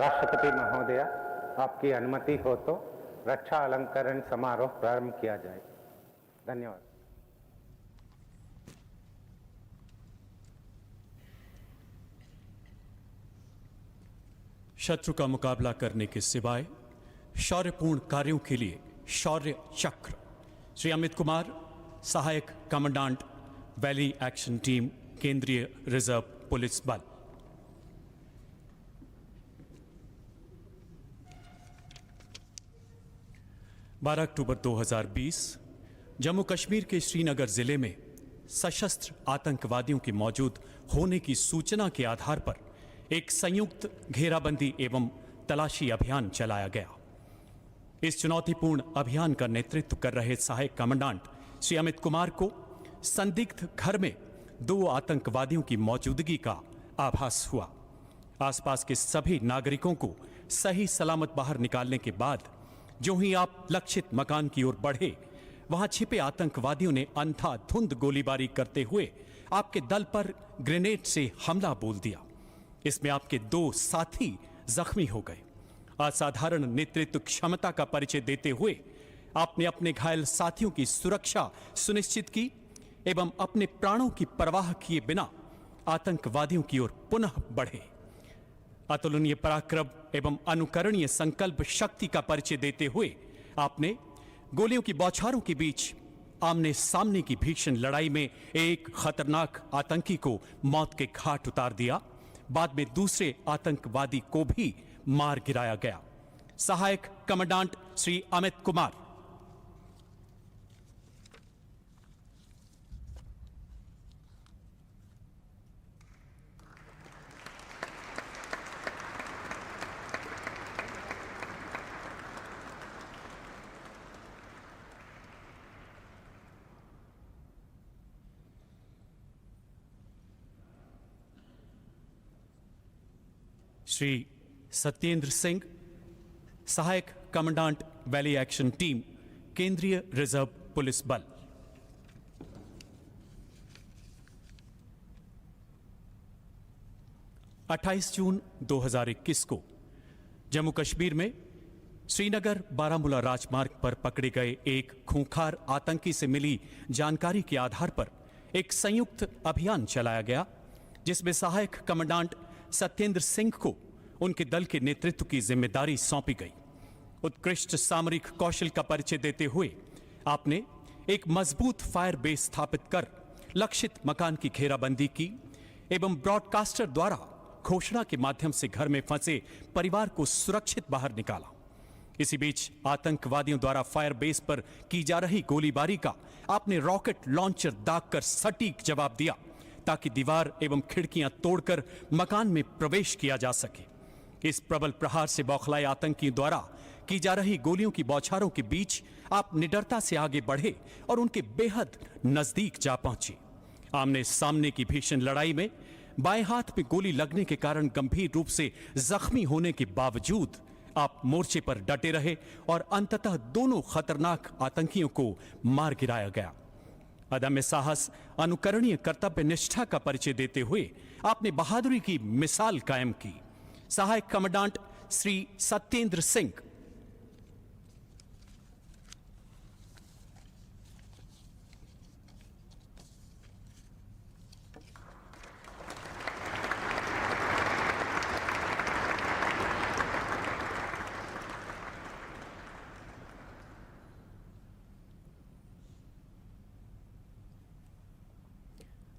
राष्ट्रपति महोदया, आपकी अनुमति हो तो रक्षा अलंकरण समारोह प्रारंभ किया जाए। धन्यवाद। शत्रु का मुकाबला करने के सिवाय शौर्यपूर्ण कार्यों के लिए शौर्य चक्र श्री अमित कुमार, सहायक कमांडेंट, वैली एक्शन टीम, केंद्रीय रिजर्व पुलिस बल। बारह अक्टूबर 2020 जम्मू कश्मीर के श्रीनगर जिले में सशस्त्र आतंकवादियों के मौजूद होने की सूचना के आधार पर एक संयुक्त घेराबंदी एवं तलाशी अभियान चलाया गया। इस चुनौतीपूर्ण अभियान का नेतृत्व कर रहे सहायक कमांडेंट श्री अमित कुमार को संदिग्ध घर में 2 आतंकवादियों की मौजूदगी का आभास हुआ। आसपास के सभी नागरिकों को सही सलामत बाहर निकालने के बाद जो ही आप लक्षित मकान की ओर बढ़े, वहां छिपे आतंकवादियों ने अंधाधुंध गोलीबारी करते हुए आपके दल पर ग्रेनेड से हमला बोल दिया। इसमें आपके 2 साथी जख्मी हो गए। असाधारण नेतृत्व क्षमता का परिचय देते हुए आपने अपने घायल साथियों की सुरक्षा सुनिश्चित की एवं अपने प्राणों की परवाह किए बिना आतंकवादियों की ओर पुनः बढ़े। अतुलनीय पराक्रम एवं अनुकरणीय संकल्प शक्ति का परिचय देते हुए आपने गोलियों की बौछारों के बीच आमने सामने की भीषण लड़ाई में एक खतरनाक आतंकी को मौत के घाट उतार दिया। बाद में दूसरे आतंकवादी को भी मार गिराया गया। सहायक कमांडेंट श्री अमित कुमार। श्री सत्येंद्र सिंह, सहायक कमांडेंट, वैली एक्शन टीम, केंद्रीय रिजर्व पुलिस बल। अट्ठाईस जून 2021 को जम्मू कश्मीर में श्रीनगर बारामूला राजमार्ग पर पकड़े गए एक खूंखार आतंकी से मिली जानकारी के आधार पर एक संयुक्त अभियान चलाया गया, जिसमें सहायक कमांडेंट सत्येंद्र सिंह को उनके दल के नेतृत्व की जिम्मेदारी सौंपी गई। उत्कृष्ट सामरिक कौशल का परिचय देते हुए आपने एक मजबूत फायर बेस स्थापित कर लक्षित मकान की घेराबंदी की एवं ब्रॉडकास्टर द्वारा घोषणा के माध्यम से घर में फंसे परिवार को सुरक्षित बाहर निकाला। इसी बीच आतंकवादियों द्वारा फायर बेस पर की जा रही गोलीबारी का आपने रॉकेट लॉन्चर दागकर सटीक जवाब दिया, ताकि दीवार एवं खिड़कियां तोड़कर मकान में प्रवेश किया जा सके। इस प्रबल प्रहार से बौखलाए आतंकियों द्वारा की जा रही गोलियों की बौछारों के बीच आप निडरता से आगे बढ़े और उनके बेहद नजदीक जा पहुंचे। आमने सामने की भीषण लड़ाई में बाएं हाथ में गोली लगने के कारण गंभीर रूप से जख्मी होने के बावजूद आप मोर्चे पर डटे रहे और अंततः दोनों खतरनाक आतंकियों को मार गिराया गया। अदम्य साहस, अनुकरणीय कर्तव्य निष्ठा का परिचय देते हुए आपने बहादुरी की मिसाल कायम की। सहायक कमांडेंट श्री सत्येंद्र सिंह।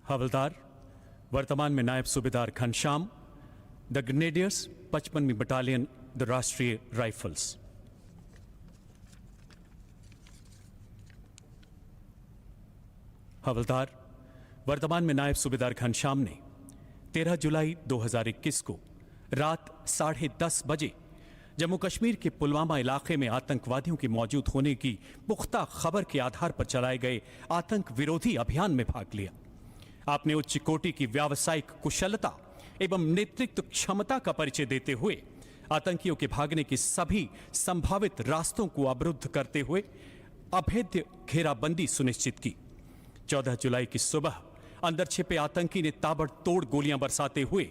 हवलदार, वर्तमान में नायब सूबेदार घनश्याम, द ग्रेनेडियर्स, 55वीं बटालियन, द राष्ट्रीय राइफल्स। हवलदार, वर्तमान में नायब सूबेदार घनश्याम ने 13 जुलाई 2021 को रात 10:30 बजे जम्मू कश्मीर के पुलवामा इलाके में आतंकवादियों के मौजूद होने की पुख्ता खबर के आधार पर चलाए गए आतंक विरोधी अभियान में भाग लिया। आपने उच्च कोटि की व्यावसायिक कुशलता एवं नेतृत्व क्षमता का परिचय देते हुए आतंकियों के भागने की सभी संभावित रास्तों को अवरुद्ध करते हुए अभेद्य घेराबंदी सुनिश्चित की। 14 जुलाई की सुबह अंदर छिपे आतंकी ने ताबड़तोड़ गोलियां बरसाते हुए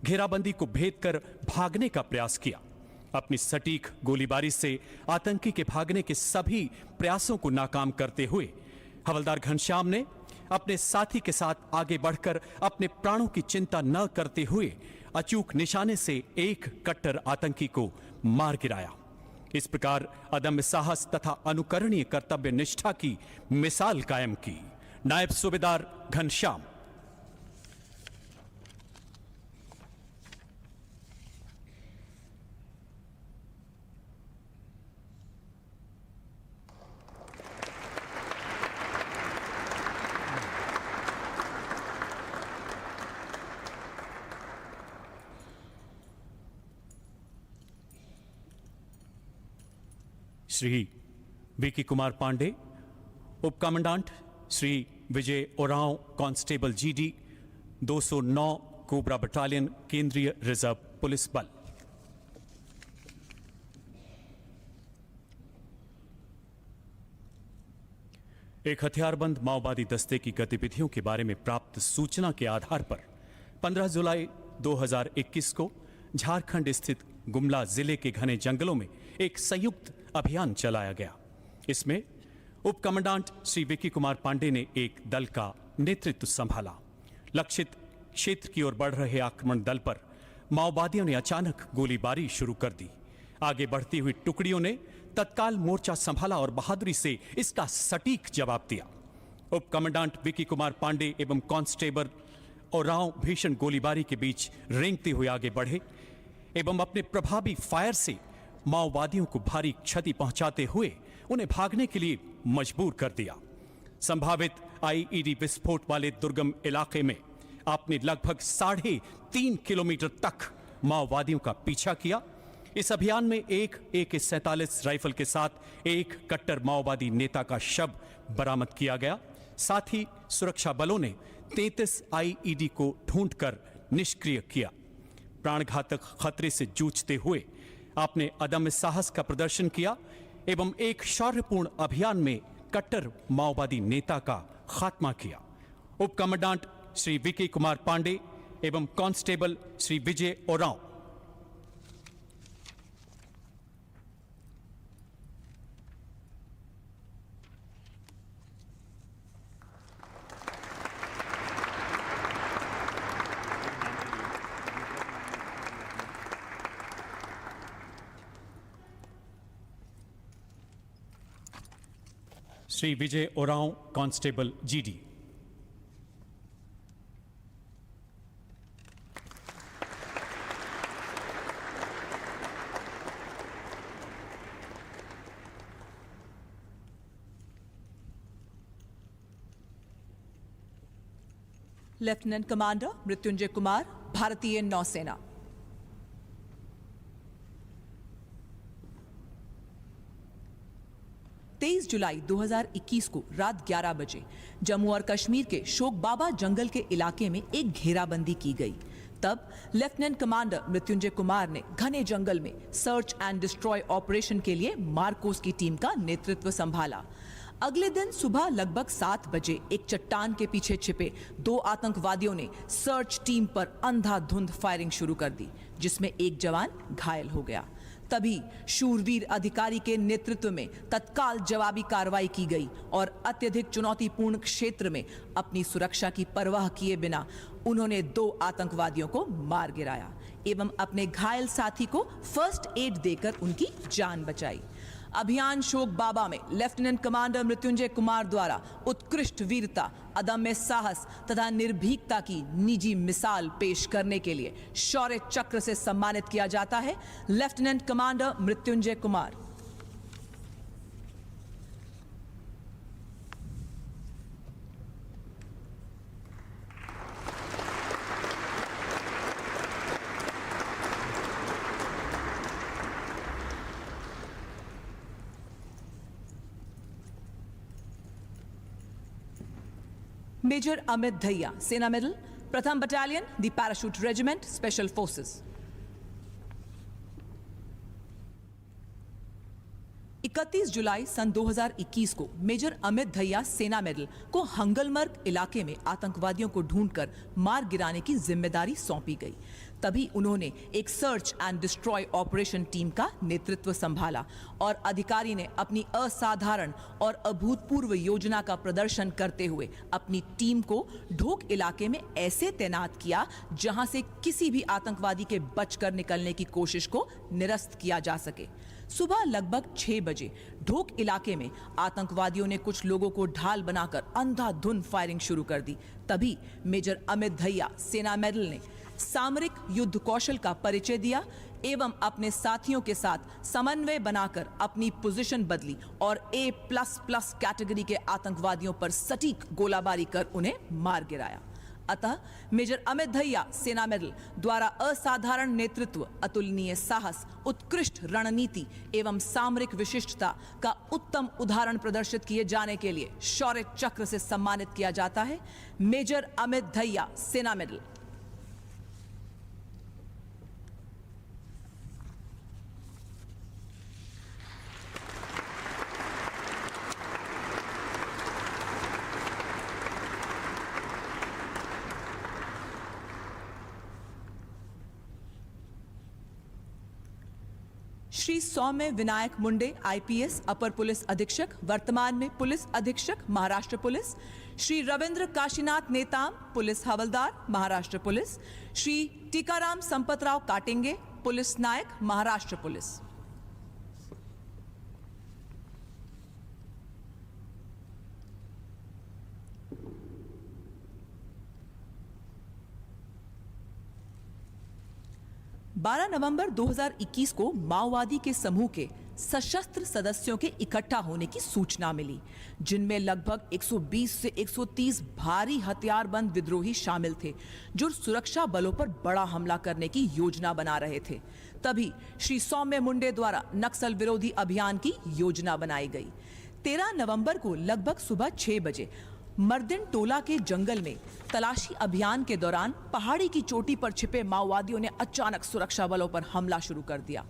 घेराबंदी को भेद कर भागने का प्रयास किया। अपनी सटीक गोलीबारी से आतंकी के भागने के सभी प्रयासों को नाकाम करते हुए हवलदार घनश्याम ने अपने साथी के साथ आगे बढ़कर अपने प्राणों की चिंता न करते हुए अचूक निशाने से एक कट्टर आतंकी को मार गिराया। इस प्रकार अदम्य साहस तथा अनुकरणीय कर्तव्य निष्ठा की मिसाल कायम की। नायब सूबेदार घनश्याम। श्री वीके कुमार पांडे, उप commandant Shri Vijay Oraon, constable GD 209 COBRA battalion, केंद्रीय रिजर्व पुलिस बल। एक हथियारबंद माओवादी दस्ते की गतिविधियों के बारे में प्राप्त सूचना के आधार पर 15 जुलाई 2021 को झारखंड स्थित गुमला जिले के घने जंगलों में एक संयुक्त अभियान चलाया गया। इसमें उप कमांडेंट श्री विकी कुमार पांडे ने एक दल का नेतृत्व संभाला। लक्षित क्षेत्र की ओर बढ़ रहे आक्रमण दल पर माओवादियों ने अचानक गोलीबारी शुरू कर दी। आगे बढ़ती हुई टुकड़ियों ने तत्काल मोर्चा संभाला और बहादुरी से इसका सटीक जवाब दिया। उप कमांडेंट विकी कुमार पांडे एवं कांस्टेबल ओरांव भीषण गोलीबारी के बीच रेंगते हुए आगे बढ़े एवं अपने प्रभावी फायर से माओवादियों को भारी क्षति पहुंचाते हुए उन्हें भागने के लिए मजबूर कर दिया। संभावित आईईडी विस्फोट वाले दुर्गम इलाके में आपने लगभग 3.5 किलोमीटर तक माओवादियों का पीछा किया। इस अभियान में एक AK-47 राइफल के साथ एक कट्टर माओवादी नेता का शव बरामद किया गया। साथ ही सुरक्षा बलों ने 33 आईईडी को ढूंढकर निष्क्रिय किया। प्राणघातक खतरे से जूझते हुए आपने अदम्य साहस का प्रदर्शन किया एवं एक शौर्यपूर्ण अभियान में कट्टर माओवादी नेता का खात्मा किया। उप कमांडेंट श्री विके कुमार पांडे एवं constable Shri Vijay Oraon. Shri Vijay Oraon, constable GD. Lieutenant commander Mrityunjay Kumar, भारतीय नौसेना। जुलाई 2021 को रात 11 बजे जम्मू और कश्मीर के शोक बाबा जंगल के इलाके में एक घेराबंदी की गई। तब लेफ्टिनेंट कमांडर मृत्युंजय कुमार ने घने जंगल में सर्च एंड डिस्ट्रॉय ऑपरेशन के लिए मार्कोस की टीम का नेतृत्व संभाला। अगले दिन सुबह लगभग 7 बजे एक चट्टान के पीछे छिपे 2 आतंकवादियों ने सर्च टीम पर अंधाधुंध फायरिंग शुरू कर दी, जिसमें एक जवान घायल हो गया। तभी शूरवीर अधिकारी के नेतृत्व में तत्काल जवाबी कार्रवाई की गई और अत्यधिक चुनौतीपूर्ण क्षेत्र में अपनी सुरक्षा की परवाह किए बिना उन्होंने 2 आतंकवादियों को मार गिराया एवं अपने घायल साथी को फर्स्ट एड देकर उनकी जान बचाई। अभियान शोक बाबा में लेफ्टिनेंट कमांडर मृत्युंजय कुमार द्वारा उत्कृष्ट वीरता, अदम्य साहस तथा निर्भीकता की निजी मिसाल पेश करने के लिए शौर्य चक्र से सम्मानित किया जाता है lieutenant commander Mrityunjay Kumar. Major Amit Dhaiya, Sena medal, प्रथम battalion, the parachute regiment, special forces. 31 जुलाई सन 2021 को मेजर अमित धैया सेना मेडल को हंगलमर्ग इलाके में आतंकवादियों को ढूंढकर मार गिराने की जिम्मेदारी सौंपी गई। तभी उन्होंने एक search and destroy operation team का नेतृत्व संभाला और अधिकारी ने अपनी असाधारण और अभूतपूर्व योजना का प्रदर्शन करते हुए अपनी टीम को ढोक इलाके में ऐसे तैनात किया जहां से किसी भी आतंकवादी के बचकर निकलने की कोशिश को निरस्त किया जा सके। सुबह लगभग 6 बजे ढोक इलाके में आतंकवादियों ने कुछ लोगों को ढाल बनाकर अंधाधुंध फायरिंग शुरू कर दी। तभी मेजर अमित धैया सेना मेडल ने सामरिक युद्ध कौशल का परिचय दिया एवं अपने साथियों के साथ समन्वय बनाकर अपनी पोजीशन बदली और A++ कैटेगरी के आतंकवादियों पर सटीक गोलाबारी कर उन्हें मार गिराया। अतः मेजर अमित धैया सेना मेडल द्वारा असाधारण नेतृत्व, अतुलनीय साहस, उत्कृष्ट रणनीति एवं सामरिक विशिष्टता का उत्तम उदाहरण प्रदर्शित किए जाने के लिए शौर्य चक्र से सम्मानित किया जाता है। Major Amit Dhaiya Sena medal. श्री सौम्य विनायक मुंडे आईपीएस अपर पुलिस अधीक्षक, वर्तमान में पुलिस अधीक्षक महाराष्ट्र पुलिस। श्री रविंद्र काशीनाथ नेताम पुलिस हवलदार महाराष्ट्र पुलिस। श्री टीकाराम संपतराव काटेंगे पुलिस नायक महाराष्ट्र पुलिस। 12 नवंबर 2021 को माओवादी के समूह के सशस्त्र सदस्यों के इकट्ठा होने की सूचना मिली, जिनमें लगभग 120 से 130 भारी हथियारबंद विद्रोही शामिल थे जो सुरक्षा बलों पर बड़ा हमला करने की योजना बना रहे थे। तभी श्री सौम्य मुंडे द्वारा नक्सल विरोधी अभियान की योजना बनाई गई। 13 नवंबर को लगभग सुबह 6 बजे मर्दिन टोला के जंगल में तलाशी अभियान के दौरान पहाड़ी की चोटी पर छिपे माओवादियों ने अचानक सुरक्षा बलों पर हमला शुरू कर दिया।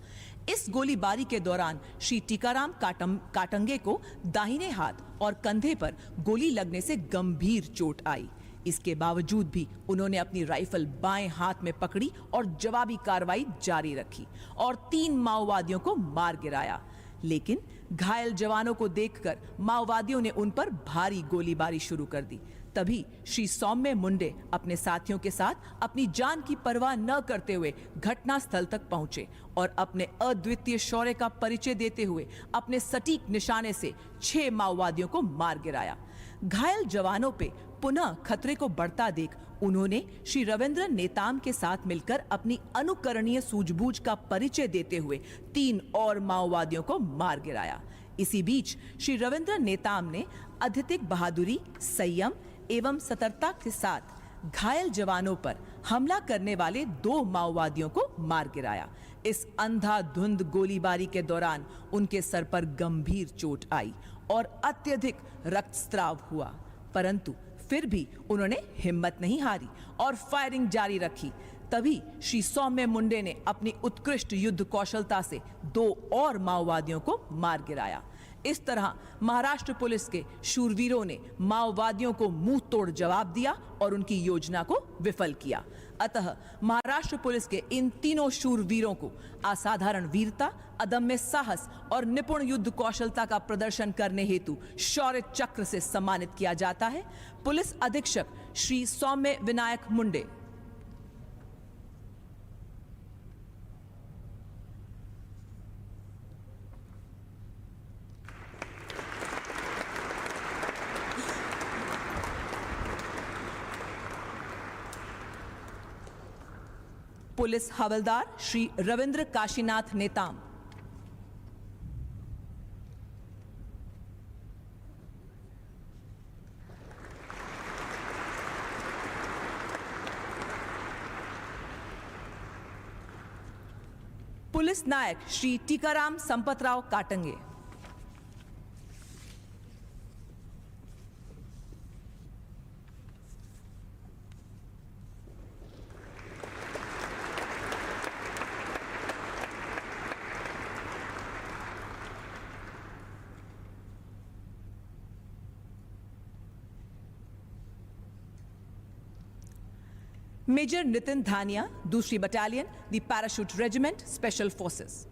इस गोलीबारी के दौरान श्री टीकाराम काटंगे को दाहिने हाथ और कंधे पर गोली लगने से गंभीर चोट आई। इसके बावजूद भी उन्होंने अपनी राइफल बाएं हाथ में पकड़ी और जवाबी कार्रवाई जारी रखी और 3 माओवादियों को मार गिराया। लेकिन घायल जवानों को देखकर माओवादियों ने उन पर भारी गोलीबारी शुरू कर दी। तभी श्री सौम्य मुंडे अपने साथियों के साथ अपनी जान की परवाह न करते हुए घटनास्थल तक पहुंचे और अपने अद्वितीय शौर्य का परिचय देते हुए अपने सटीक निशाने से 6 माओवादियों को मार गिराया। घायल जवानों पे पुनः खतरे को बढ़ता देख उन्होंने श्री रविंद्र नेताम के साथ मिलकर अपनी अनुकरणीय सूझबूझ का परिचय देते हुए 3 और माओवादियों को मार गिराया। इसी बीच श्री रविंद्र नेताम ने अत्यधिक बहादुरी, संयम एवं सतर्कता के साथ घायल जवानों पर हमला करने वाले 2 माओवादियों को मार गिराया। इस अंधाधुंध गोलीबारी के दौरान उनके सर पर गंभीर चोट आई और अत्यधिक रक्तस्राव हुआ, परंतु फिर भी उन्होंने हिम्मत नहीं हारी और फायरिंग जारी रखी। तभी श्री सौम्य मुंडे ने अपनी उत्कृष्ट युद्ध कौशलता से 2 और माओवादियों को मार गिराया। इस तरह महाराष्ट्र पुलिस के शूरवीरों ने माओवादियों को मुंह तोड़ जवाब दिया और उनकी योजना को विफल किया। अतः महाराष्ट्र पुलिस के इन तीनों शूरवीरों को असाधारण वीरता, अदम्य साहस और निपुण युद्ध कौशलता का प्रदर्शन करने हेतु शौर्य चक्र से सम्मानित किया जाता है। पुलिस अधीक्षक श्री सौम्य विनायक मुंडे। पुलिस हवलदार श्री रविंद्र काशीनाथ नेताम। पुलिस नायक श्री टीकाराम संपतराव काटंगे। मेजर नितिन धानिया, दूसरी battalion, the parachute regiment, special forces.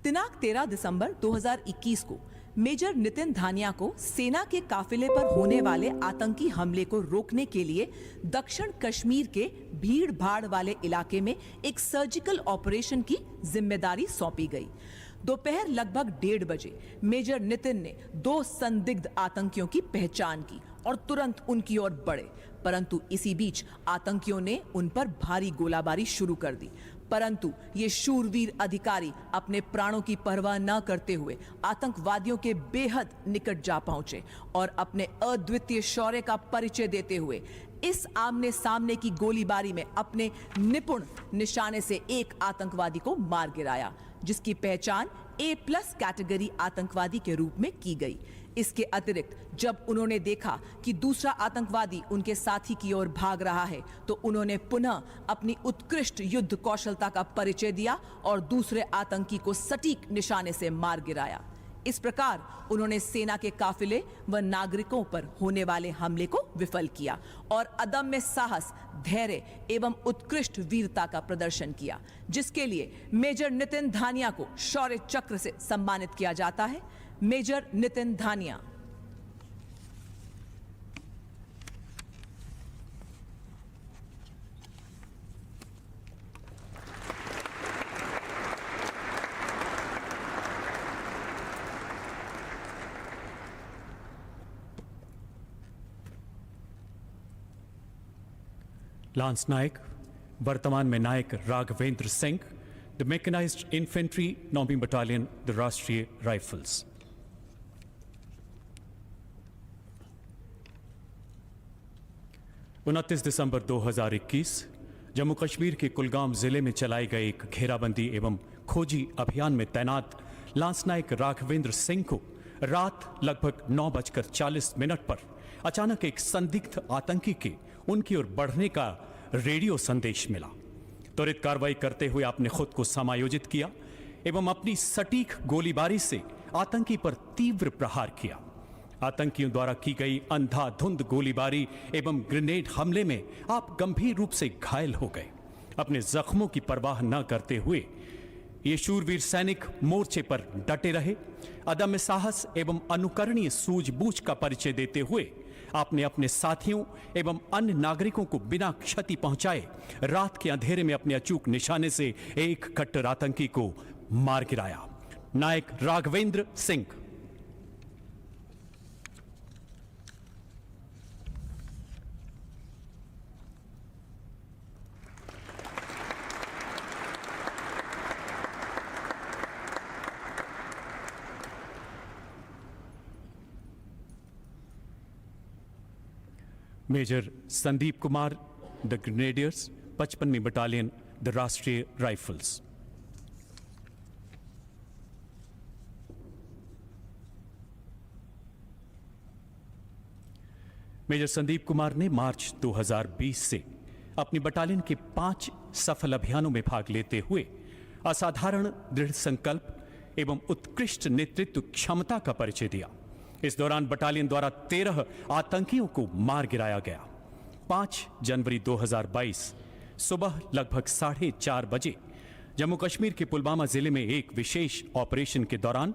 दिनांक 13 दिसंबर 2021 को मेजर नितिन धानिया को सेना के काफिले पर होने वाले आतंकी हमले को रोकने के लिए दक्षिण कश्मीर के भीड़ भाड़ वाले इलाके में एक सर्जिकल ऑपरेशन की जिम्मेदारी सौंपी गई। दोपहर लगभग 1:30 बजे मेजर नितिन ने 2 संदिग्ध आतंकियों की पहचान की और तुरंत उनकी ओर बढ़े, परंतु इसी बीच आतंकियों ने उन पर भारी गोलाबारी शुरू कर दी। परंतु ये शूरवीर अधिकारी अपने प्राणों की परवाह न करते हुए आतंकवादियों के बेहद निकट जा पहुंचे और अपने अद्वितीय शौर्य का परिचय देते हुए इस आमने सामने की गोलीबारी में अपने निपुण निशाने से एक आतंकवादी को मार गिराया, जिसकी पहचान A+ कैटेगरी आतंकवादी के रूप में की गई। इसके अतिरिक्त जब उन्होंने देखा कि दूसरा आतंकवादी उनके साथी की ओर भाग रहा है, तो उन्होंने पुनः अपनी उत्कृष्ट युद्ध कौशलता का परिचय दिया और दूसरे आतंकी को सटीक निशाने से मार गिराया। इस प्रकार उन्होंने सेना के काफिले व नागरिकों पर होने वाले हमले को विफल किया और अदम्य साहस, धैर्य एवं उत्कृष्ट वीरता का प्रदर्शन किया, जिसके लिए मेजर नितिन धानिया को शौर्य चक्र से सम्मानित किया जाता है। मेजर नितिन धानिया। लांस नायक, वर्तमान में Naik Raghavendra Singh, the mechanised infantry, 9वीं बटालियन, द राष्ट्रीय राइफल्स। उनतीस दिसंबर 2021 जम्मू कश्मीर के कुलगाम जिले में चलाए गए एक घेराबंदी एवं खोजी अभियान में तैनात लांस नायक राघवेंद्र सिंह को रात लगभग 9:40 पर अचानक एक संदिग्ध आतंकी के उनकी ओर बढ़ने का रेडियो संदेश मिला। त्वरित कार्रवाई करते हुए आपने खुद को समायोजित किया एवं अपनी सटीक गोलीबारी से आतंकी पर तीव्र प्रहार किया। आतंकियों द्वारा की गई अंधाधुंध गोलीबारी एवं ग्रेनेड हमले में आप गंभीर रूप से घायल हो गए। अपने जख्मों की परवाह न करते हुए ये शूरवीर सैनिक मोर्चे पर डटे रहे। अदम्य साहस एवं अनुकरणीय सूझबूझ का परिचय देते हुए आपने अपने साथियों एवं अन्य नागरिकों को बिना क्षति पहुंचाए रात के अंधेरे में अपने अचूक निशाने से एक कट्टर आतंकी को मार गिराया। Naik Raghavendra Singh. Major Sandeep Kumar, the grenadiers, 55वीं battalion, the Rashtriya rifles. Major Sandeep Kumar ने मार्च 2020 से अपनी बटालियन के 5 सफल अभियानों में भाग लेते हुए असाधारण दृढ़ संकल्प एवं उत्कृष्ट नेतृत्व क्षमता का परिचय दिया। इस दौरान बटालियन द्वारा 13 आतंकियों को मार गिराया गया। 5 जनवरी 2022 सुबह लगभग 4:30 बजे जम्मू कश्मीर के पुलवामा जिले में एक विशेष ऑपरेशन के दौरान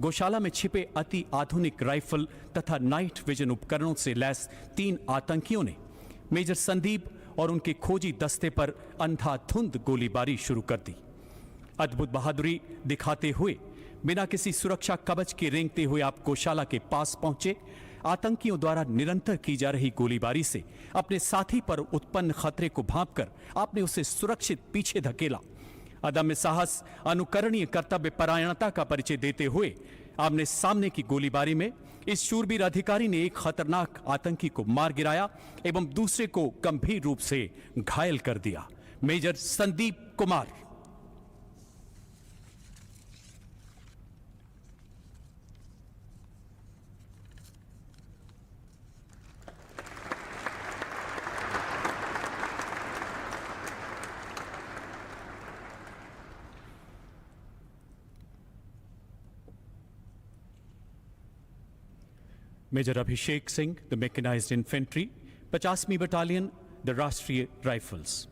गौशाला में छिपे अति आधुनिक राइफल तथा नाइट विजन उपकरणों से लैस 3 आतंकियों ने मेजर संदीप और उनके खोजी दस्ते पर अंधाधुंध गोलीबारी शुरू कर दी। अद्भुत बहादुरी दिखाते हुए बिना किसी सुरक्षा कवच के रेंगते हुए आप गौशाला के पास पहुंचे। आतंकियों द्वारा निरंतर की जा रही गोलीबारी से अपने साथी पर उत्पन्न खतरे को भांपकर आपने उसे सुरक्षित पीछे धकेला। अदम्य साहस, अनुकरणीय कर्तव्य परायणता का परिचय देते हुए आमने सामने की गोलीबारी में इस शूरवीर अधिकारी ने एक खतरनाक आतंकी को मार गिराया एवं दूसरे को गंभीर रूप से घायल कर दिया। Major Sandeep Kumar. Major Abhishek Singh, the mechanised infantry, 50वीं बटालियन, द राष्ट्रीय राइफल्स।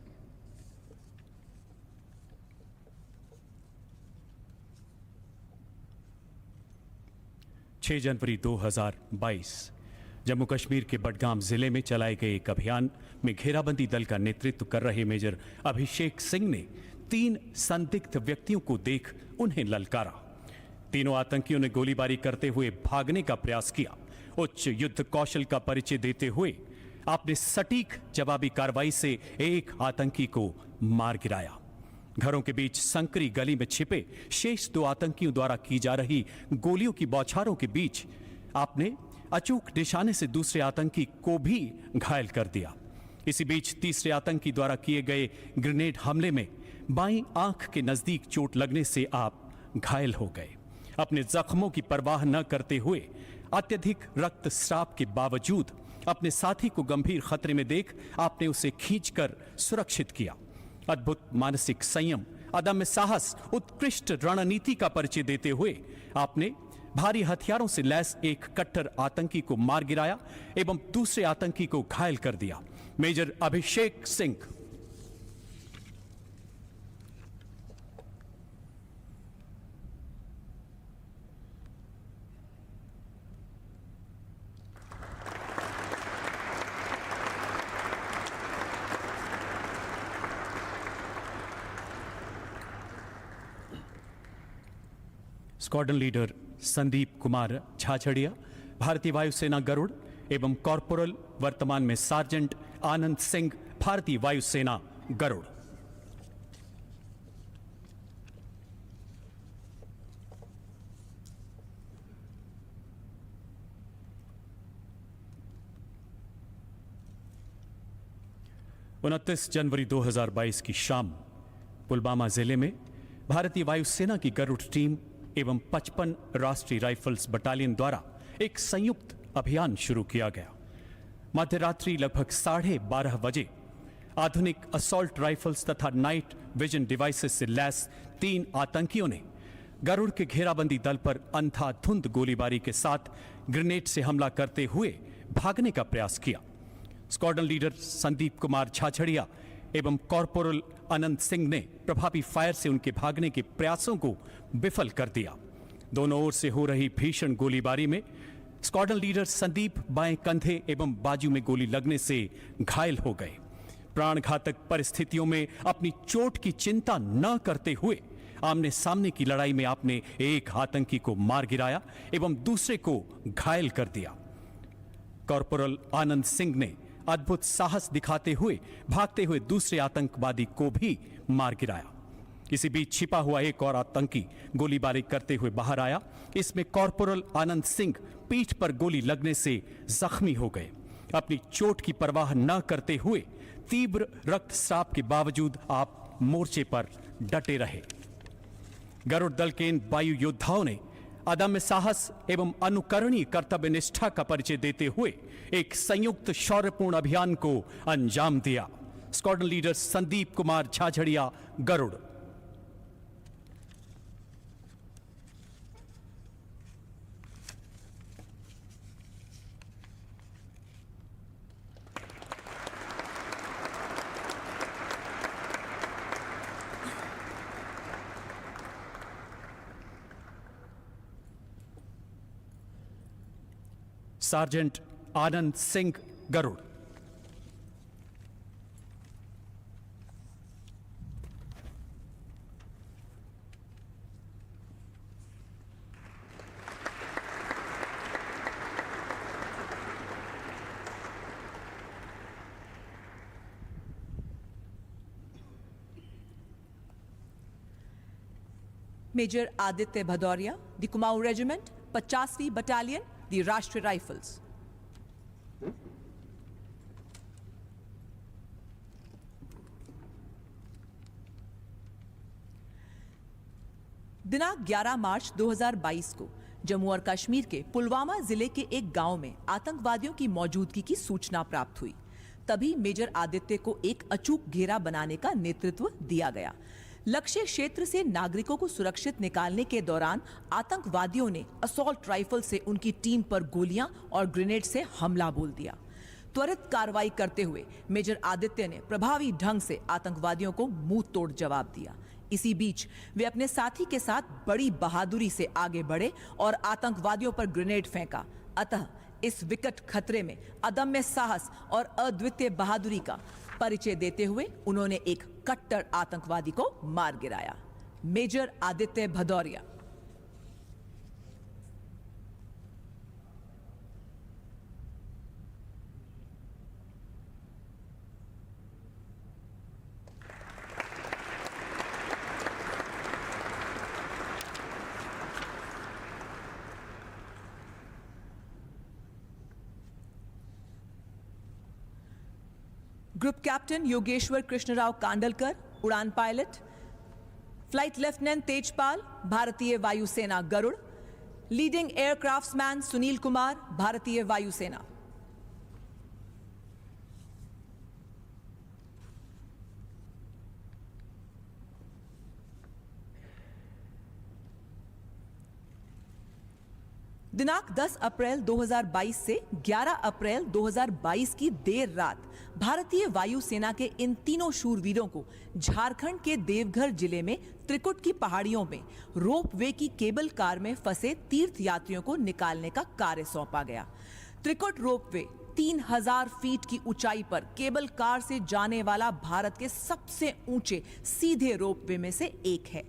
जनवरी 2022 जम्मू कश्मीर के बडगाम जिले में चलाए गए एक अभियान में घेराबंदी दल का नेतृत्व कर रहे मेजर अभिषेक सिंह ने 3 संदिग्ध व्यक्तियों को देख उन्हें ललकारा। तीनों आतंकियों ने गोलीबारी करते हुए भागने का प्रयास किया। उच्च युद्ध कौशल का परिचय देते हुए आपने सटीक जवाबी कार्रवाई से एक आतंकी को मार गिराया। घरों के बीच संकरी गली में छिपे शेष 2 आतंकियों द्वारा की जा रही गोलियों की बौछारों के बीच आपने अचूक निशाने से दूसरे आतंकी को भी घायल कर दिया। इसी बीच तीसरे आतंकी द्वारा किए गए ग्रेनेड हमले में बाईं आंख के नजदीक चोट लगने से आप घायल हो गए। अपने जख्मों की परवाह न करते हुए अत्यधिक रक्तस्राव के बावजूद अपने साथी को गंभीर खतरे में देख आपने उसे खींचकर सुरक्षित किया। अद्भुत मानसिक संयम, अदम्य साहस, उत्कृष्ट रणनीति का परिचय देते हुए आपने भारी हथियारों से लैस एक कट्टर आतंकी को मार गिराया एवं दूसरे आतंकी को घायल कर दिया। Major Abhishek Singh. Squadron leader Sandeep Kumar Jhajharia, भारतीय वायुसेना गरुड़ एवं कॉर्पोरल वर्तमान में सार्जेंट आनंद सिंह, भारतीय वायुसेना गरुड़। जनवरी 2022 की शाम पुलवामा जिले में भारतीय वायुसेना की गरुड़ टीम एवं 55 राष्ट्रीय राइफल्स बटालियन द्वारा एक संयुक्त अभियान शुरू किया गया। मध्यरात्रि लगभग 12:30 बजे आधुनिक असॉल्ट राइफल्स तथा नाइट विजन डिवाइसेस से लैस 3 आतंकियों ने गरुड़ के घेराबंदी दल पर अंधाधुंध गोलीबारी के साथ ग्रेनेड से हमला करते हुए भागने का प्रयास किया। स्क्वाड्रन लीडर संदीप कुमार झाझड़िया एवं कॉर्पोरल आनंद सिंह ने प्रभावी फायर से उनके भागने के प्रयासों को विफल कर दिया। दोनों ओर से हो रही भीषण गोलीबारी में स्क्वाड्रन लीडर संदीप बाएं कंधे एवं बाजू में गोली लगने से घायल हो गए। प्राण घातक परिस्थितियों में अपनी चोट की चिंता न करते हुए आमने सामने की लड़ाई में आपने एक आतंकी को मार गिराया एवं दूसरे को घायल कर दिया। कॉर्पोरल आनंद सिंह ने अद्भुत साहस दिखाते हुए भागते हुए दूसरे आतंकवादी को भी मार गिराया। इसी बीच छिपा हुआ एक और आतंकी गोलीबारी करते हुए बाहर आया। इसमें कॉर्पोरल आनंद सिंह पीठ पर गोली लगने से जख्मी हो गए। अपनी चोट की परवाह न करते हुए तीव्र रक्तस्राव के बावजूद आप मोर्चे पर डटे रहे। गरुड़ दल के इन वायु योद्धाओं ने अदम्य साहस एवं अनुकरणीय कर्तव्य निष्ठा का परिचय देते हुए एक संयुक्त शौर्यपूर्ण अभियान को अंजाम दिया। Squadron leader Sandeep Kumar Jhajharia, Garud. Sergeant Anand Singh, Garud. Major Aditya Bhadauria, the Kumaon regiment, 50वीं बटालियन, द राष्ट्रीय राइफल्स। दिनांक 11 मार्च 2022 को जम्मू और कश्मीर के पुलवामा जिले के एक गांव में आतंकवादियों की मौजूदगी की सूचना प्राप्त हुई। तभी मेजर आदित्य को एक अचूक घेरा बनाने का नेतृत्व दिया गया। लक्ष्य क्षेत्र से नागरिकों को सुरक्षित निकालने के दौरान आतंकवादियों ने असॉल्ट राइफल से उनकी टीम पर गोलियां और ग्रेनेड से हमला बोल दिया। त्वरित कार्रवाई करते हुए मेजर आदित्य ने प्रभावी ढंग से आतंकवादियों को मुंह तोड़ जवाब दिया। इसी बीच वे अपने साथी के साथ बड़ी बहादुरी से आगे बढ़े और आतंकवादियों पर ग्रेनेड फेंका। अतः इस विकट खतरे में अदम्य साहस और अद्वितीय बहादुरी का परिचय देते हुए उन्होंने एक कट्टर आतंकवादी को मार गिराया। Major Aditya Bhadauria. Group captain Yogeshwar Krishnarao Kandalkar, उड़ान पायलट। फ्लाइट लेफ्टिनेंट तेजपाल, भारतीय वायुसेना गरुड़। लीडिंग एयरक्राफ्ट्समैन सुनील कुमार, भारतीय वायुसेना। दिनांक 10 अप्रैल 2022 से 11 अप्रैल 2022 की देर रात भारतीय वायुसेना के इन तीनों शूरवीरों को झारखंड के देवघर जिले में त्रिकुट की पहाड़ियों में रोपवे की केबल कार में फंसे तीर्थ यात्रियों को निकालने का कार्य सौंपा गया। त्रिकुट रोपवे 3000 फीट की ऊंचाई पर केबल कार से जाने वाला भारत के सबसे ऊंचे सीधे रोपवे में से एक है।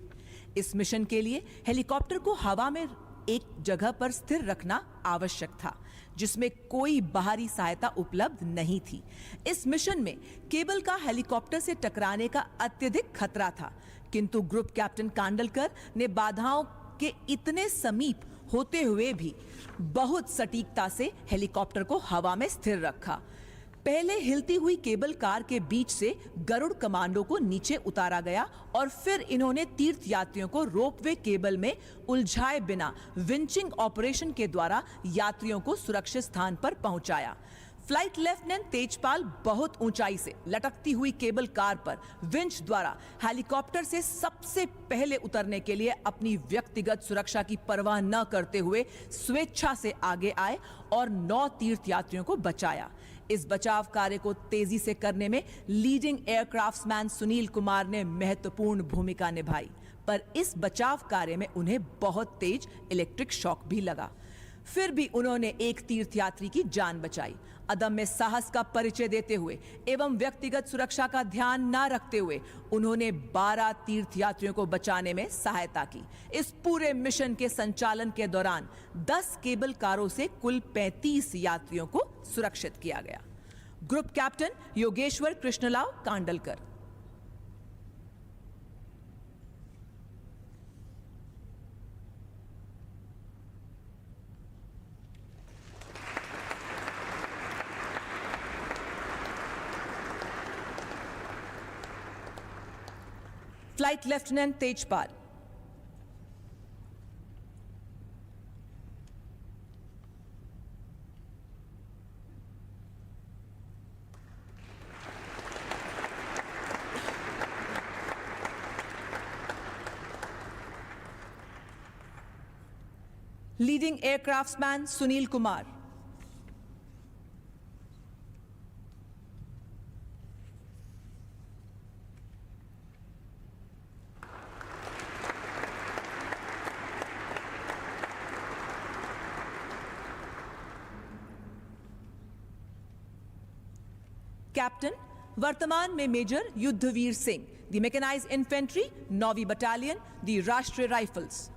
इस मिशन के लिए हेलीकॉप्टर को हवा में एक जगह पर स्थिर रखना आवश्यक था, जिसमें कोई बाहरी सहायता उपलब्ध नहीं थी। इस मिशन में केबल का हेलीकॉप्टर से टकराने का अत्यधिक खतरा था, किंतु ग्रुप कैप्टन कांडलकर ने बाधाओं के इतने समीप होते हुए भी बहुत सटीकता से हेलीकॉप्टर को हवा में स्थिर रखा। पहले हिलती हुई केबल कार के बीच से गरुड़ कमांडो को नीचे उतारा गया और फिर इन्होंने तीर्थ यात्रियों को रोपवे केबल में उलझाए बिना विंचिंग ऑपरेशन के द्वारा यात्रियों को सुरक्षित स्थान पर पहुंचाया। फ्लाइट लेफ्टिनेंट तेजपाल बहुत ऊंचाई से लटकती हुई केबल कार पर विंच द्वारा हेलीकॉप्टर से सबसे पहले उतरने के लिए अपनी व्यक्तिगत सुरक्षा की परवाह न करते हुए स्वेच्छा से आगे आए और 9 तीर्थ यात्रियों को बचाया। इस बचाव कार्य को तेजी से करने में लीडिंग एयरक्राफ्ट्समैन सुनील कुमार ने महत्वपूर्ण भूमिका निभाई, पर इस बचाव कार्य में उन्हें बहुत तेज इलेक्ट्रिक शॉक भी लगा। फिर भी उन्होंने एक तीर्थयात्री की जान बचाई। अदम्य साहस का परिचय देते हुए एवं व्यक्तिगत सुरक्षा का ध्यान न रखते हुए उन्होंने 12 तीर्थयात्रियों को बचाने में सहायता की। इस पूरे मिशन के संचालन के दौरान 10 केबल कारों से कुल 35 यात्रियों को सुरक्षित किया गया। Group captain Yogeshwar Krishnarao Kandalkar. Flight lieutenant Tejpal. Leading aircraftsman Sunil Kumar. Captain वर्तमान में major Yudhvir Singh, the mechanised infantry, 9वीं बटालियन, द राष्ट्रीय राइफल्स।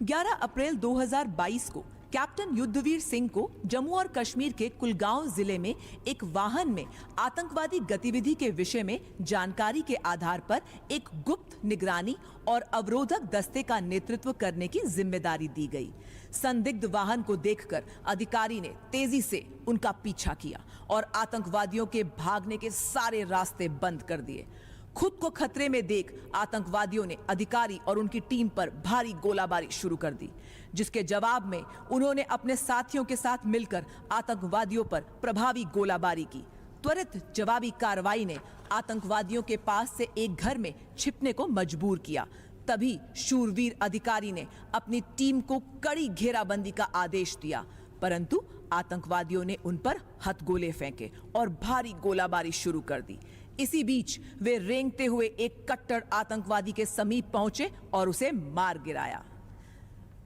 ग्यारह अप्रैल 2022 को कैप्टन युद्धवीर सिंह को जम्मू और कश्मीर के कुलगांव जिले में एक वाहन में आतंकवादी गतिविधि के विषय में जानकारी के आधार पर एक गुप्त निगरानी और अवरोधक दस्ते का नेतृत्व करने की जिम्मेदारी दी गई। संदिग्ध वाहन को देखकर अधिकारी ने तेजी से उनका पीछा किया और आतंकवादियों के भागने के सारे रास्ते बंद कर दिए। खुद को खतरे में देख आतंकवादियों ने अधिकारी और उनकी टीम पर भारी गोलाबारी शुरू कर दी, जिसके जवाब में उन्होंने अपने साथियों के साथ मिलकर आतंकवादियों पर प्रभावी गोलाबारी की। त्वरित जवाबी कार्रवाई ने आतंकवादियों के पास से एक घर में छिपने को मजबूर किया। तभी शूरवीर अधिकारी ने अपनी टीम को कड़ी घेराबंदी का आदेश दिया, परंतु आतंकवादियों ने उन पर हथगोले फेंके और भारी गोलाबारी शुरू कर दी। इसी बीच वे रेंगते हुए एक कट्टर आतंकवादी के समीप पहुंचे और उसे मार गिराया।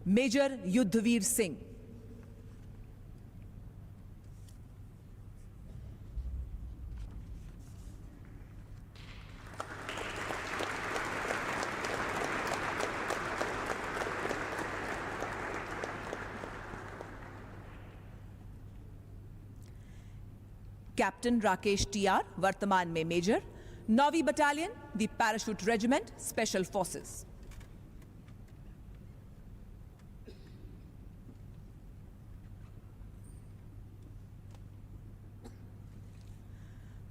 Major Yudhvir Singh. Captain Rakesh TR, वर्तमान में मेजर, 9वीं battalion, the parachute regiment, special forces.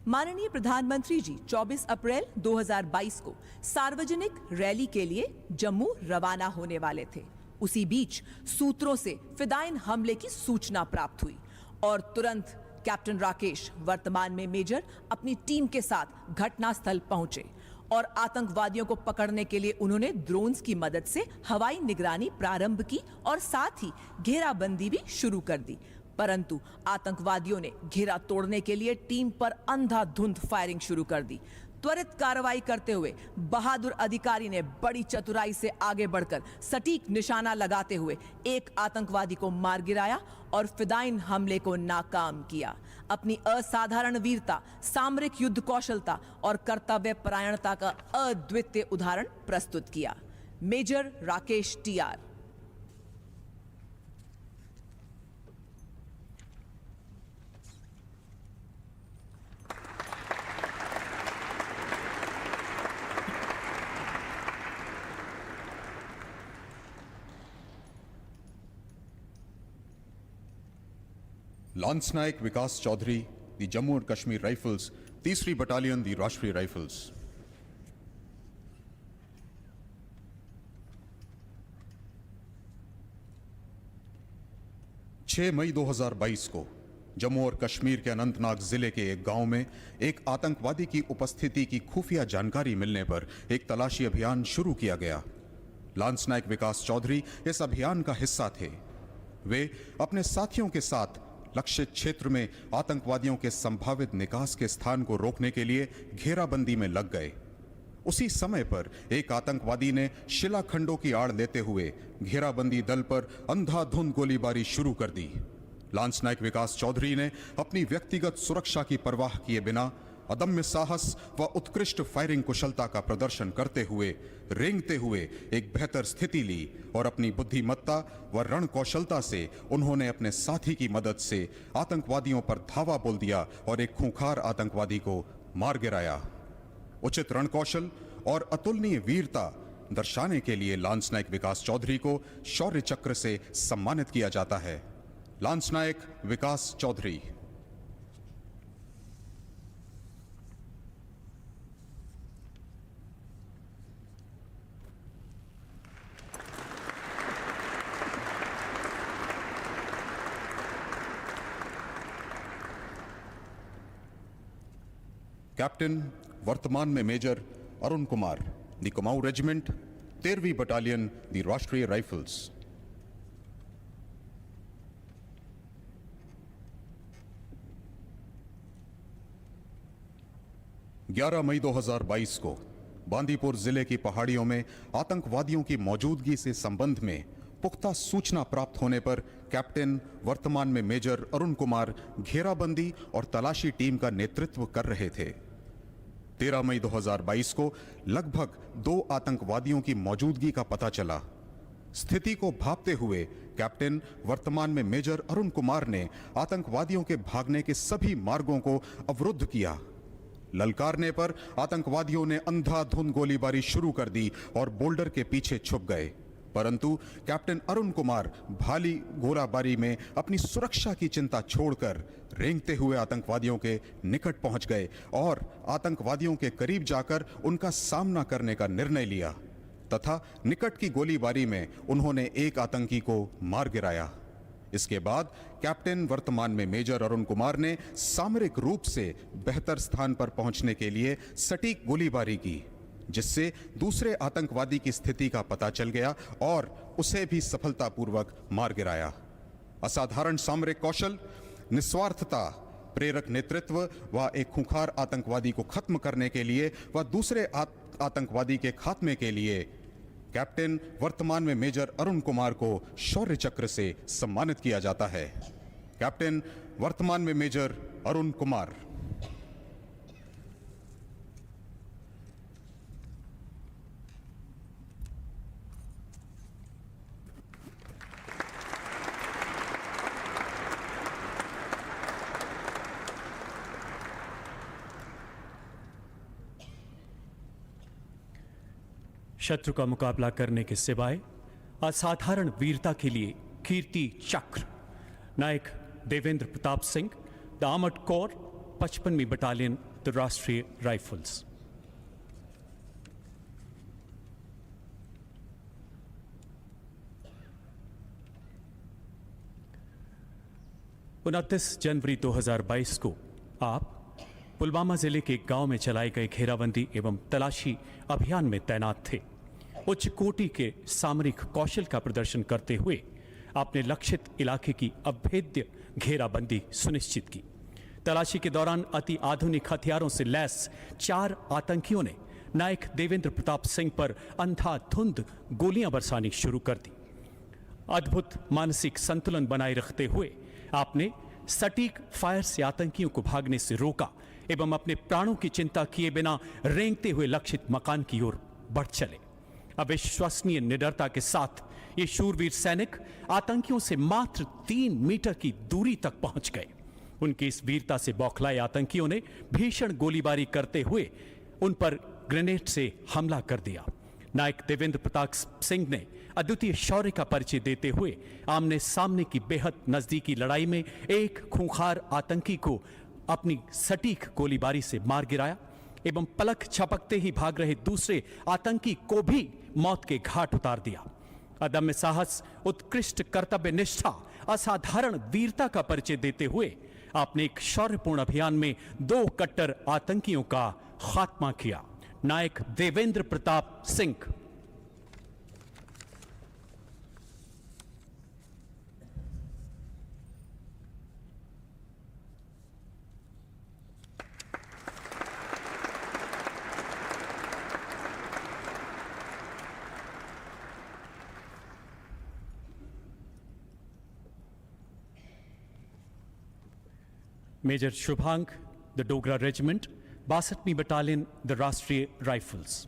माननीय प्रधानमंत्री जी 24 अप्रैल 2022 को सार्वजनिक रैली के लिए जम्मू रवाना होने वाले थे। उसी बीच सूत्रों से फिदायिन हमले की सूचना प्राप्त हुई और तुरंत कैप्टन राकेश, वर्तमान में मेजर, अपनी टीम के साथ घटनास्थल पहुंचे और आतंकवादियों को पकड़ने के लिए उन्होंने ड्रोन्स की मदद से हवाई निगरानी प्रारंभ की और साथ ही घेराबंदी भी शुरू कर दी। परंतु आतंकवादियों ने घेरा तोड़ने के लिए टीम पर अंधाधुंध फायरिंग शुरू कर दी। त्वरित कार्रवाई करते हुए बहादुर अधिकारी ने बड़ी चतुराई से आगे बढ़कर सटीक निशाना लगाते हुए एक आतंकवादी को मार गिराया और फिदायिन हमले को नाकाम किया। अपनी असाधारण वीरता, सामरिक युद्ध कौशलता और कर्तव्य परायणता का अद्वितीय उदाहरण प्रस्तुत किया। Major Rakesh TR. Lance Naik Vikas Chaudhary, the Jammu और कश्मीर राइफल्स, 3री बटालियन, दी राष्ट्रीय राइफल्स। मई 2022 को जम्मू और कश्मीर के अनंतनाग जिले के एक गांव में एक आतंकवादी की उपस्थिति की खुफिया जानकारी मिलने पर एक तलाशी अभियान शुरू किया गया। लांस नायक विकास चौधरी इस अभियान का हिस्सा थे। वे अपने साथियों के साथ लक्षित क्षेत्र में आतंकवादियों के संभावित निकास के स्थान को रोकने के लिए घेराबंदी में लग गए। उसी समय पर एक आतंकवादी ने शिलाखंडों की आड़ लेते हुए घेराबंदी दल पर अंधाधुंध गोलीबारी शुरू कर दी। लांस नायक विकास चौधरी ने अपनी व्यक्तिगत सुरक्षा की परवाह किए बिना अदम्य साहस व उत्कृष्ट फायरिंग कुशलता का प्रदर्शन करते हुए रेंगते हुए एक बेहतर स्थिति ली और अपनी बुद्धिमत्ता व रण कौशलता से उन्होंने अपने साथी की मदद से आतंकवादियों पर धावा बोल दिया और एक खूंखार आतंकवादी को मार गिराया। उचित रण कौशल और अतुलनीय वीरता दर्शाने के लिए लांस नायक विकास चौधरी को शौर्य चक्र से सम्मानित किया जाता है। लांस नायक विकास चौधरी। कैप्टन, वर्तमान में major, Arun Kumar, the Kumaon regiment, 13वीं battalion, the Rashtriya rifles. मई 2022 को बांदीपुर जिले की पहाड़ियों में आतंकवादियों की मौजूदगी से संबंध में पुख्ता सूचना प्राप्त होने पर कैप्टन, वर्तमान में मेजर अरुण कुमार घेराबंदी और तलाशी टीम का नेतृत्व कर रहे थे। 13 मई 2022 को लगभग 2 आतंकवादियों की मौजूदगी का पता चला। स्थिति को भांपते हुए कैप्टन, वर्तमान में मेजर अरुण कुमार ने आतंकवादियों के भागने के सभी मार्गों को अवरुद्ध किया। ललकारने पर आतंकवादियों ने अंधाधुंध गोलीबारी शुरू कर दी और बोल्डर के पीछे छुप गए, परंतु कैप्टन अरुण कुमार भारी गोलाबारी में अपनी सुरक्षा की चिंता छोड़कर रेंगते हुए आतंकवादियों के निकट पहुंच गए और आतंकवादियों के करीब जाकर उनका सामना करने का निर्णय लिया तथा निकट की गोलीबारी में उन्होंने एक आतंकी को मार गिराया। इसके बाद कैप्टन वर्तमान में मेजर अरुण कुमार ने सामरिक रूप से बेहतर स्थान पर पहुंचने के लिए सटीक गोलीबारी की, जिससे दूसरे आतंकवादी की स्थिति का पता चल गया और उसे भी सफलतापूर्वक मार गिराया। असाधारण सामरिक कौशल, निस्वार्थता, प्रेरक नेतृत्व व एक खूंखार आतंकवादी को खत्म करने के लिए व दूसरे आतंकवादी के खात्मे के लिए कैप्टन वर्तमान में मेजर अरुण कुमार को शौर्य चक्र से सम्मानित किया जाता है। कैप्टन वर्तमान में मेजर अरुण कुमार। शत्रु का मुकाबला करने के सिवाय असाधारण वीरता के लिए Kirti Chakra Naik Devendra Pratap Singh, the armoured corps, 55वीं बटालियन, द राष्ट्रीय राइफल्स। उनतीस जनवरी 2022 को आप पुलवामा जिले के एक गांव में चलाए गए घेराबंदी एवं तलाशी अभियान में तैनात थे। उच्च कोटि के सामरिक कौशल का प्रदर्शन करते हुए आपने लक्षित इलाके की अभेद्य घेराबंदी सुनिश्चित की। तलाशी के दौरान अति आधुनिक हथियारों से लैस 4 आतंकियों ने नायक देवेंद्र प्रताप सिंह पर अंधाधुंध गोलियां बरसानी शुरू कर दी। अद्भुत मानसिक संतुलन बनाए रखते हुए आपने सटीक फायर से आतंकियों को भागने से रोका एवं अपने प्राणों की चिंता किए बिना रेंगते हुए लक्षित मकान की ओर बढ़ चले। अविश्वसनीय निडरता के साथ ये शूरवीर सैनिक आतंकियों से मात्र 3 मीटर की दूरी तक पहुंच गए। उनकी इस वीरता से बौखलाए आतंकियों ने भीषण गोलीबारी करते हुए उन पर ग्रेनेड से हमला कर दिया। नायक देवेंद्र प्रताप सिंह ने अद्वितीय शौर्य का परिचय देते हुए आमने सामने की बेहद नजदीकी लड़ाई में एक खूंखार आतंकी को अपनी सटीक गोलीबारी से मार गिराया एवं पलक झपकते ही भाग रहे दूसरे आतंकी को भी मौत के घाट उतार दिया। अदम्य साहस, उत्कृष्ट कर्तव्य निष्ठा, असाधारण वीरता का परिचय देते हुए आपने एक शौर्यपूर्ण अभियान में 2 कट्टर आतंकियों का खात्मा किया। Naik Devendra Pratap Singh. Major Shubhang, the Dogra regiment, 62वीं battalion, the Rashtriya rifles.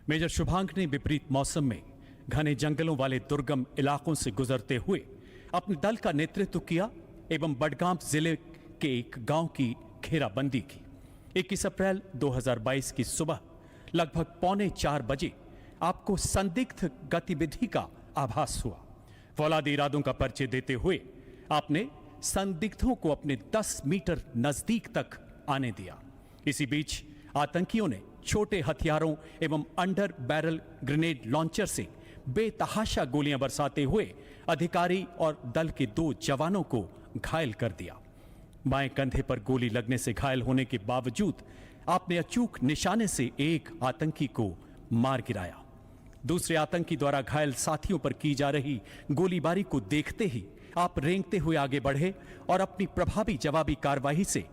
Major Shubhang ने विपरीत मौसम में घने जंगलों वाले दुर्गम इलाकों से गुजरते हुए अपने दल का नेतृत्व किया एवं बडगाम जिले के एक गांव की घेराबंदी की। 21 अप्रैल 2022 की सुबह लगभग 3:45 बजे आपको संदिग्ध गतिविधि का आभास हुआ। फौलादी इरादों का परिचय देते हुए आपने संदिग्धों को अपने 10 मीटर नजदीक तक आने दिया। इसी बीच आतंकियों ने छोटे हथियारों एवं अंडर बैरल ग्रेनेड लॉन्चर से बेतहाशा गोलियां बरसाते हुए अधिकारी और दल के 2 जवानों को घायल कर दिया। बाएं कंधे पर गोली लगने से घायल होने के बावजूद आपने अचूक निशाने से एक आतंकी को मार गिराया। दूसरे आतंकी द्वारा घायल साथियों पर की जा रही गोलीबारी को देखते ही आप रेंगते हुए आगे बढ़े और अपनी प्रभावी जवाबी कार्रवाई से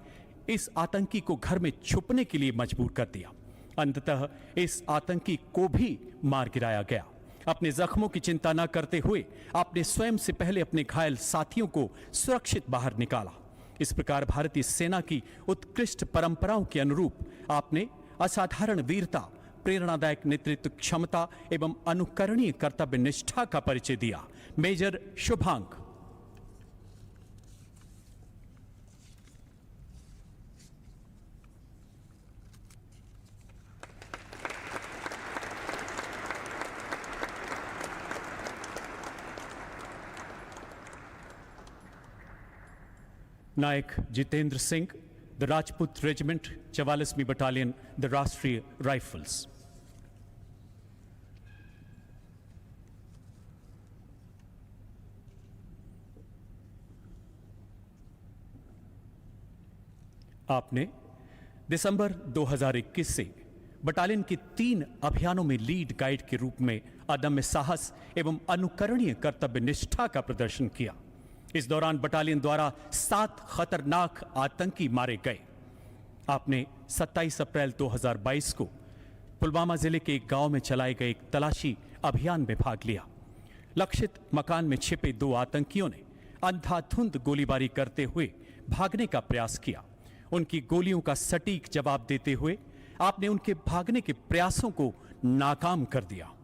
इस आतंकी को घर में छुपने के लिए मजबूर कर दिया। अंततः इस आतंकी को भी मार गिराया गया। अपने जख्मों की चिंता न करते हुए आपने स्वयं से पहले अपने घायल साथियों को सुरक्षित बाहर निकाला। इस प्रकार भारतीय सेना की उत्कृष्ट परंपराओं के अनुरूप आपने असाधारण वीरता, प्रेरणादायक नेतृत्व क्षमता एवं अनुकरणीय कर्तव्य निष्ठा का परिचय दिया। Major Shubhang. Naik Jitendra Singh, the Rajput regiment 44वीं बटालियन द राष्ट्रीय राइफल्स। आपने दिसंबर 2021 से बटालियन के 3 अभियानों में लीड गाइड के रूप में अदम्य साहस एवं अनुकरणीय कर्तव्य निष्ठा का प्रदर्शन किया। इस दौरान बटालियन द्वारा 7 खतरनाक आतंकी मारे गए। आपने 27 अप्रैल 2022 को पुलवामा जिले के एक गांव में चलाए गए एक तलाशी अभियान में भाग लिया। लक्षित मकान में छिपे 2 आतंकियों ने अंधाधुंध गोलीबारी करते हुए भागने का प्रयास किया। उनकी गोलियों का सटीक जवाब देते हुए आपने उनके भागने के प्रयासों को नाकाम कर दिया।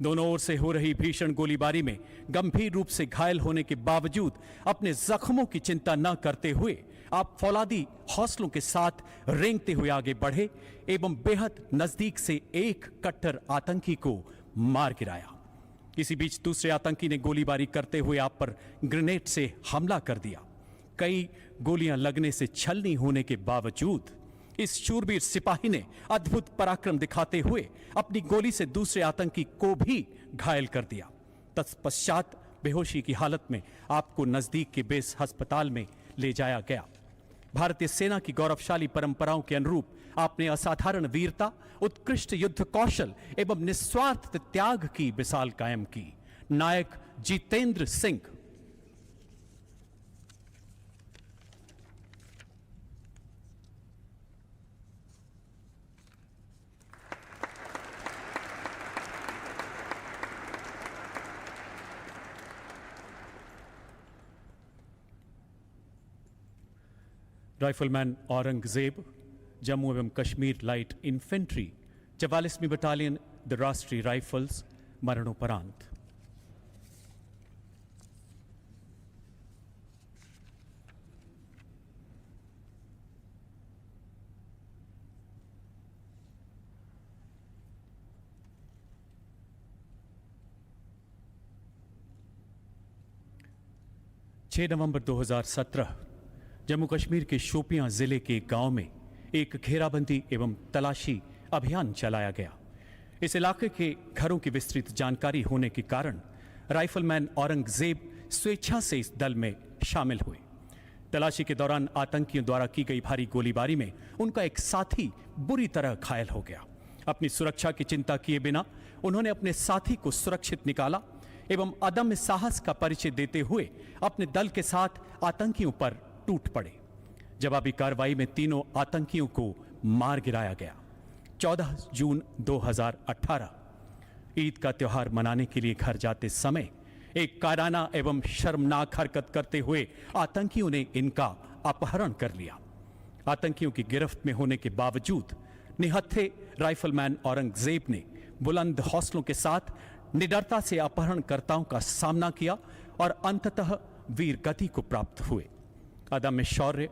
दोनों ओर से हो रही भीषण गोलीबारी में गंभीर रूप से घायल होने के बावजूद अपने जख्मों की चिंता न करते हुए आप फौलादी हौसलों के साथ रेंगते हुए आगे बढ़े एवं बेहद नजदीक से एक कट्टर आतंकी को मार गिराया। इसी बीच दूसरे आतंकी ने गोलीबारी करते हुए आप पर ग्रेनेड से हमला कर दिया। कई गोलियां लगने से छलनी होने के बावजूद इस शूरवीर सिपाही ने अद्भुत पराक्रम दिखाते हुए अपनी गोली से दूसरे आतंकी को भी घायल कर दिया। तत्पश्चात बेहोशी की हालत में आपको नजदीक के बेस अस्पताल में ले जाया गया। भारतीय सेना की गौरवशाली परंपराओं के अनुरूप आपने असाधारण वीरता, उत्कृष्ट युद्ध कौशल एवं निस्वार्थ त्याग की मिसाल कायम की। नायक जितेंद्र सिंह। राइफलमैन औरंगजेब, जम्मू एवं कश्मीर लाइट इन्फेंट्री 44वीं बटालियन द राष्ट्रीय राइफल्स, मरणोपरांत। नवंबर 2017 जम्मू कश्मीर के शोपियां जिले के एक गांव में एक घेराबंदी एवं तलाशी अभियान चलाया गया। इस इलाके के घरों की विस्तृत जानकारी होने के कारण राइफलमैन औरंगजेब स्वेच्छा से इस दल में शामिल हुए। तलाशी के दौरान आतंकियों द्वारा की गई भारी गोलीबारी में उनका एक साथी बुरी तरह घायल हो गया। अपनी सुरक्षा की चिंता किए बिना उन्होंने अपने साथी को सुरक्षित निकाला एवं अदम्य साहस का परिचय देते हुए अपने दल के साथ आतंकियों पर टूट पड़े। जवाबी कार्रवाई में तीनों आतंकियों को मार गिराया गया। 14 जून 2018 ईद का त्योहार मनाने के लिए घर जाते समय एक कायराना एवं शर्मनाक हरकत करते हुए आतंकियों ने इनका अपहरण कर लिया। आतंकियों की गिरफ्त में होने के बावजूद निहत्थे राइफलमैन औरंगजेब ने बुलंद हौसलों के साथ निडरता से अपहरणकर्ताओं का सामना किया और अंततः वीर गति को प्राप्त हुए। अदम्य शौर्य,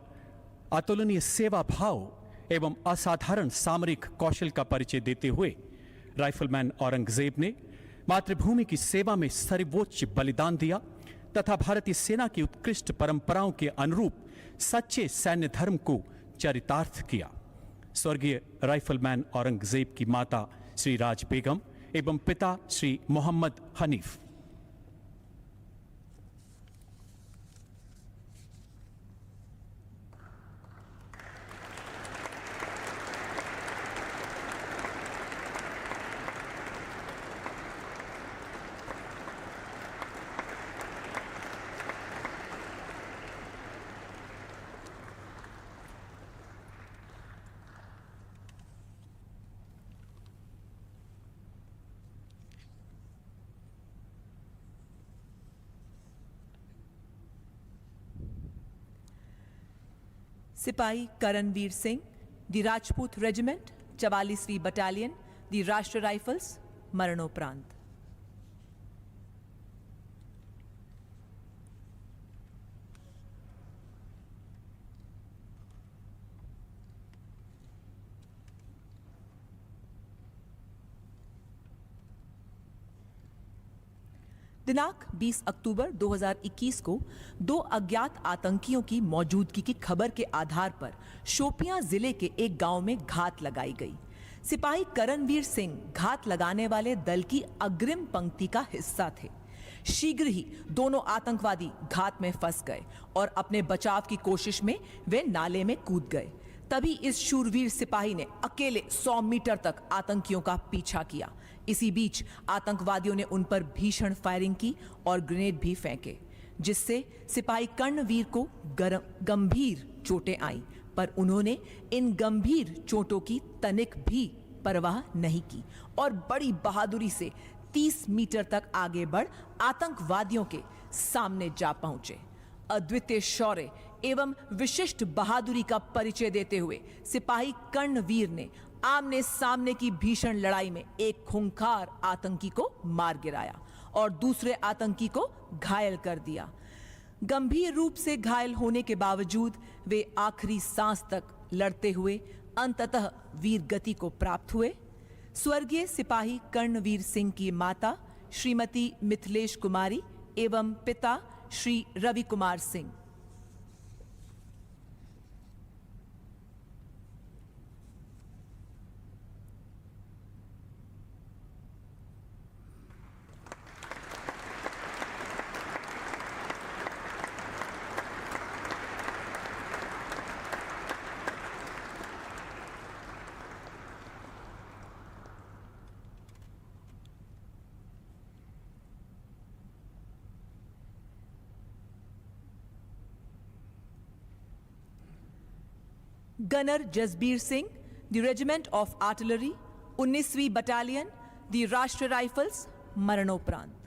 अतुलनीय सेवा भाव एवं असाधारण सामरिक कौशल का परिचय देते हुए राइफलमैन औरंगजेब ने मातृभूमि की सेवा में सर्वोच्च बलिदान दिया तथा भारतीय सेना की उत्कृष्ट परंपराओं के अनुरूप सच्चे सैन्य धर्म को चरितार्थ किया। स्वर्गीय राइफलमैन औरंगजेब की माता श्री राज बेगम एवं पिता श्री मोहम्मद हनीफ। सिपाही करणवीर सिंह, दी राजपूत रेजिमेंट 44वीं बटालियन, दी राष्ट्रीय राइफल्स, मरणोपरांत। दिनांक 20 अक्टूबर 2021 को दो अज्ञात आतंकियों की मौजूदगी की खबर के आधार पर शोपियां जिले के एक गांव में घात लगाई गई। सिपाही करणवीर सिंह घात लगाने वाले दल की अग्रिम पंक्ति का हिस्सा थे। शीघ्र ही दोनों आतंकवादी घात में फंस गए और अपने बचाव की कोशिश में वे नाले में कूद गए। तभी इस शूरवीर सिपाही ने अकेले 100 मीटर तक आतंकियों का पीछा किया। इसी बीच आतंकवादियों ने उन पर भीषण फायरिंग की और ग्रेनेड भी फेंके, जिससे सिपाही कर्णवीर को गंभीर चोटें आईं, पर उन्होंने इन गंभीर चोटों की तनिक भी परवाह नहीं की और बड़ी बहादुरी से 30 मीटर तक आगे बढ़ आतंकवादियों के सामने जा पहुंचे। अद्वितीय शौर्य एवं विशिष्ट बहादुरी का परिचय देते हुए सिपाही कर्णवीर ने आमने सामने की भीषण लड़ाई में एक खूंखार आतंकी को मार गिराया और दूसरे आतंकी को घायल कर दिया। गंभीर रूप से घायल होने के बावजूद वे आखिरी सांस तक लड़ते हुए अंततः वीर गति को प्राप्त हुए। स्वर्गीय सिपाही कर्णवीर सिंह की माता श्रीमती मिथिलेश कुमारी एवं पिता Shri Ravi Kumar Singh. Gunner Jasbir Singh, the regiment of artillery, 19वीं बटालियन, द राष्ट्रीय राइफल्स, मरणोपरांत।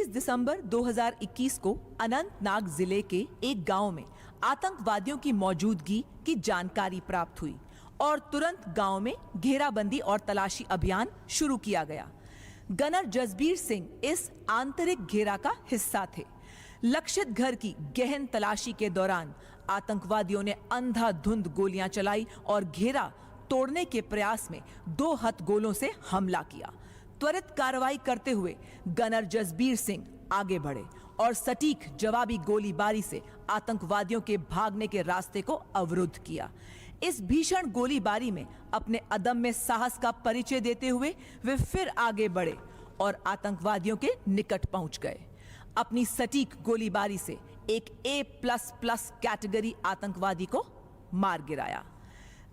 दिसंबर 2021 को अनंतनाग जिले के एक गांव में आतंकवादियों की मौजूदगी की जानकारी प्राप्त हुई और तुरंत गांव में घेराबंदी और तलाशी अभियान शुरू किया गया। गनर जसबीर सिंह इस आंतरिक घेरा का हिस्सा थे। लक्षित घर की गहन तलाशी के दौरान आतंकवादियों ने अंधाधुंध गोलियां चलाई और घेरा तोड़ने के प्रयास में 2 हथगोलों से हमला किया। त्वरित कार्रवाई करते हुए गनर जसबीर सिंह आगे बढ़े और सटीक जवाबी गोलीबारी से आतंकवादियों के भागने के रास्ते को अवरुद्ध किया। इस भीषण गोलीबारी में अपने अदम्य साहस का परिचय देते हुए वे फिर आगे बढ़े और आतंकवादियों के निकट पहुंच गए। अपनी सटीक गोलीबारी से एक A++ कैटेगरी आतंकवादी को मार गिराया।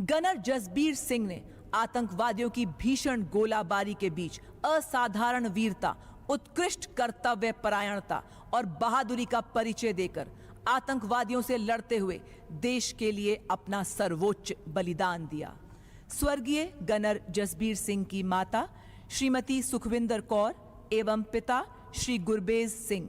गनर जसबीर सिंह ने आतंकवादियों की भीषण गोलाबारी के बीच असाधारण वीरता, उत्कृष्ट कर्तव्य परायणता और बहादुरी का परिचय देकर आतंकवादियों से लड़ते हुए देश के लिए अपना सर्वोच्च बलिदान दिया। स्वर्गीय गनर जसबीर सिंह की माता श्रीमती सुखविंदर कौर एवं पिता श्री गुरबेज सिंह।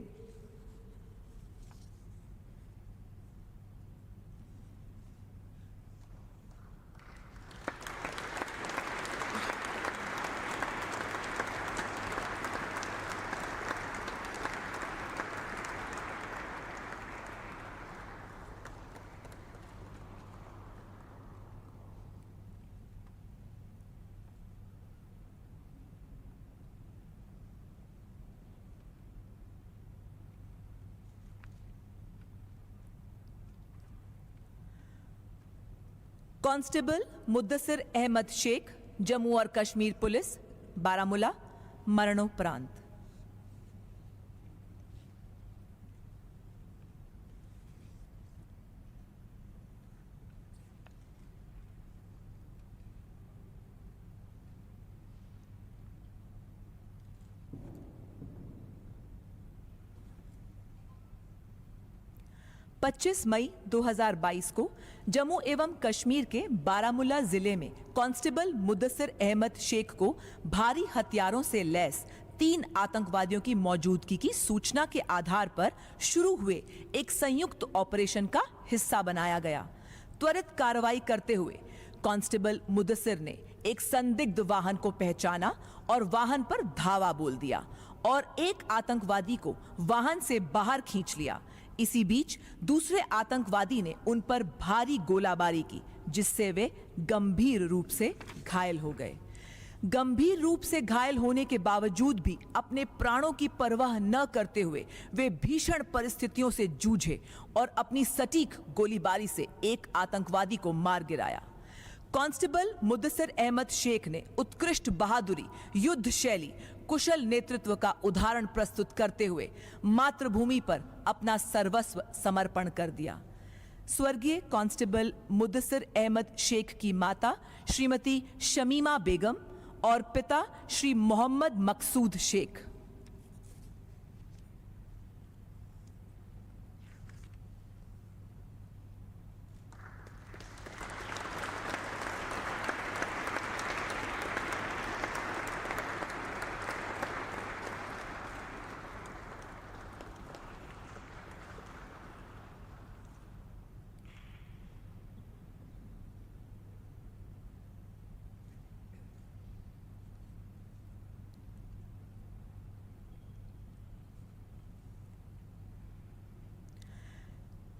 कांस्टेबल मुद्दसिर अहमद शेख, जम्मू और कश्मीर पुलिस, बारामूला, मरणोपरांत। मई 2022 को जम्मू एवं कश्मीर के बारामूला जिले में कांस्टेबल मुद्दसिर अहमद शेख को भारी हथियारों से लैस 3 आतंकवादियों की मौजूदगी की सूचना के आधार पर शुरू हुए एक संयुक्त ऑपरेशन का हिस्सा बनाया गया। त्वरित कार्रवाई करते हुए कांस्टेबल मुद्दसिर ने एक संदिग्ध वाहन को पहचाना और वाहन पर धावा बोल दिया और एक आतंकवादी को वाहन से बाहर खींच लिया। इसी बीच दूसरे आतंकवादी ने उन पर भारी गोलाबारी की, जिससे वे गंभीर रूप से घायल हो गए। गंभीर रूप से घायल होने के बावजूद भी अपने प्राणों की परवाह न करते हुए वे भीषण परिस्थितियों से जूझे और अपनी सटीक गोलीबारी से एक आतंकवादी को मार गिराया। कांस्टेबल मुदस्सिर अहमद शेख ने उत्कृष्ट बहादुरी, युद्ध शैली, कुशल नेतृत्व का उदाहरण प्रस्तुत करते हुए मातृभूमि पर अपना सर्वस्व समर्पण कर दिया। स्वर्गीय कांस्टेबल मुदस्सिर अहमद शेख की माता श्रीमती शमीमा बेगम और पिता श्री मोहम्मद मकसूद शेख।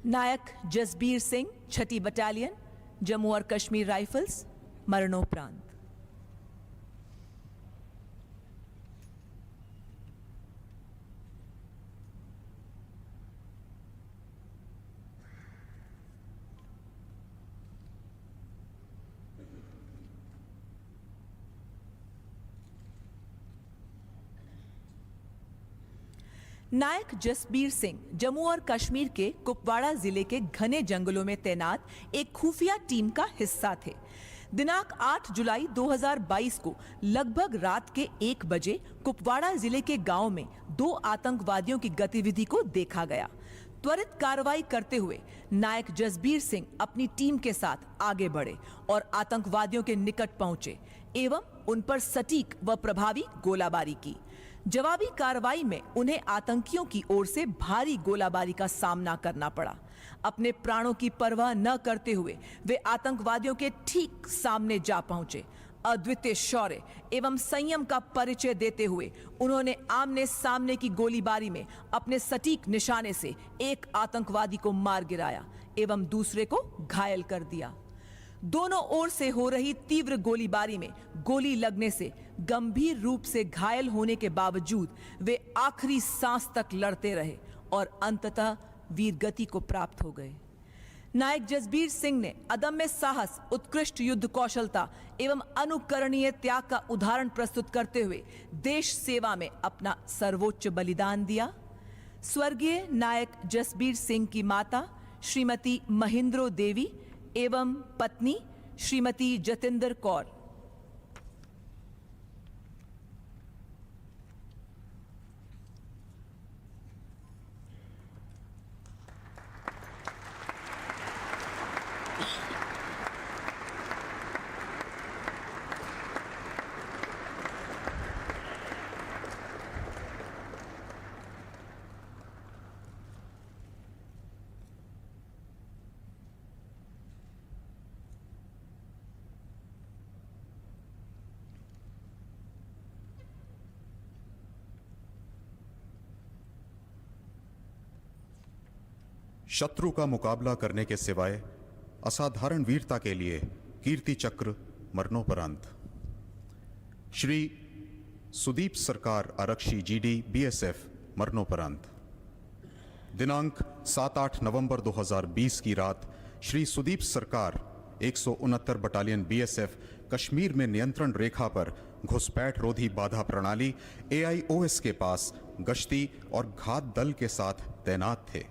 नायक जसबीर सिंह, 6ठी बटालियन, जम्मू और कश्मीर राइफल्स, मरणोपरांत। नायक जसबीर सिंह जम्मू और कश्मीर के कुपवाड़ा जिले के घने जंगलों में तैनात एक खुफिया टीम का हिस्सा थे। दिनांक 8 जुलाई 2022 को लगभग रात के 1 बजे कुपवाड़ा जिले के गांव में 2 आतंकवादियों की गतिविधि को देखा गया। त्वरित कार्रवाई करते हुए नायक जसबीर सिंह अपनी टीम के साथ आगे बढ़े और आतंकवादियों के निकट पहुंचे एवं उन पर सटीक व प्रभावी गोलाबारी की। जवाबी कार्रवाई में उन्हें आतंकियों की ओर से भारी गोलाबारी का सामना करना पड़ा। अपने प्राणों की परवाह न करते हुए वे आतंकवादियों के ठीक सामने जा पहुंचे। अद्वितीय शौर्य एवं संयम का परिचय देते हुए उन्होंने आमने सामने की गोलीबारी में अपने सटीक निशाने से एक आतंकवादी को मार गिराया एवं दूसरे को घायल कर दिया। दोनों ओर से हो रही तीव्र गोलीबारी में गोली लगने से गंभीर रूप से घायल होने के बावजूद वे आखिरी सांस तक लड़ते रहे और अंततः वीरगति को प्राप्त हो गए। नायक जसबीर सिंह ने अदम्य साहस, उत्कृष्ट युद्ध कौशलता एवं अनुकरणीय त्याग का उदाहरण प्रस्तुत करते हुए देश सेवा में अपना सर्वोच्च बलिदान दिया। स्वर्गीय नायक जसबीर सिंह की माता श्रीमती महिंद्रो देवी एवं पत्नी श्रीमती जतिंदर कौर। शत्रु का मुकाबला करने के सिवाय असाधारण वीरता के लिए कीर्ति चक्र, मरणोपरांत। श्री सुदीप सरकार आरक्षी जीडी बीएसएफ, मरणोपरांत। दिनांक 7-8 नवंबर 2020 की रात श्री सुदीप सरकार 169 बटालियन बीएसएफ कश्मीर में नियंत्रण रेखा पर घुसपैठ रोधी बाधा प्रणाली AIOS के पास गश्ती और घात दल के साथ तैनात थे।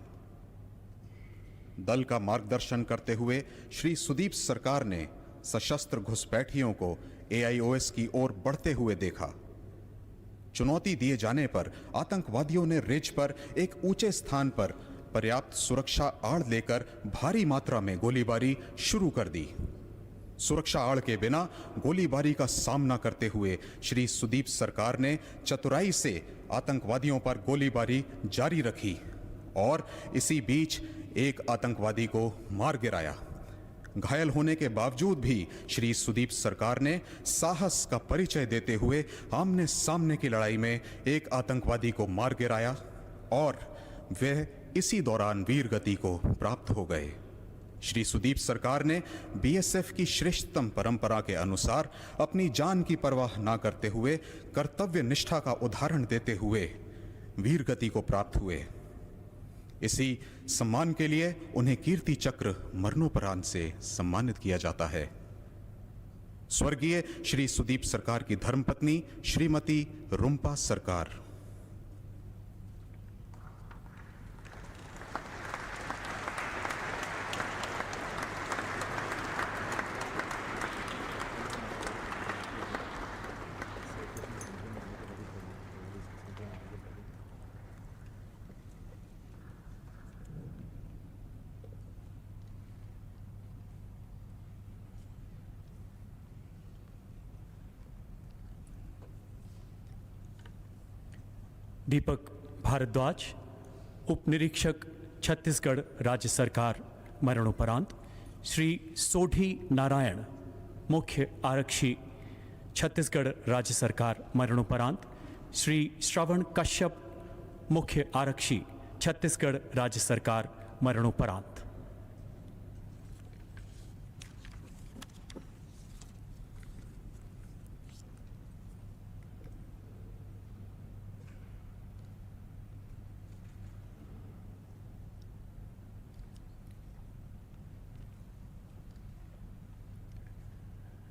दल का मार्गदर्शन करते हुए श्री सुदीप सरकार ने सशस्त्र घुसपैठियों को AIOS की ओर बढ़ते हुए देखा। चुनौती दिए जाने पर आतंकवादियों ने रिज पर एक ऊंचे स्थान पर पर्याप्त सुरक्षा आड़ लेकर भारी मात्रा में गोलीबारी शुरू कर दी। सुरक्षा आड़ के बिना गोलीबारी का सामना करते हुए श्री सुदीप सरकार ने चतुराई से आतंकवादियों पर गोलीबारी जारी रखी और इसी बीच एक आतंकवादी को मार गिराया। घायल होने के बावजूद भी श्री सुदीप सरकार ने साहस का परिचय देते हुए आमने सामने की लड़ाई में एक आतंकवादी को मार गिराया और वह इसी दौरान वीर गति को प्राप्त हो गए। श्री सुदीप सरकार ने बीएसएफ की श्रेष्ठतम परंपरा के अनुसार अपनी जान की परवाह ना करते हुए कर्तव्य निष्ठा का उदाहरण देते हुए वीर गति को प्राप्त हुए। इसी सम्मान के लिए उन्हें कीर्ति चक्र मरणोपरांत से सम्मानित किया जाता है। स्वर्गीय श्री सुदीप सरकार की धर्मपत्नी श्रीमती रुम्पा सरकार। दीपक भारद्वाज, उप निरीक्षक छत्तीसगढ़ राज्य सरकार मरणोपरांत। श्री सोढ़ी नारायण, मुख्य आरक्षी छत्तीसगढ़ राज्य सरकार मरणोपरांत। श्री श्रवण कश्यप, मुख्य आरक्षी छत्तीसगढ़ राज्य सरकार मरणोपरांत।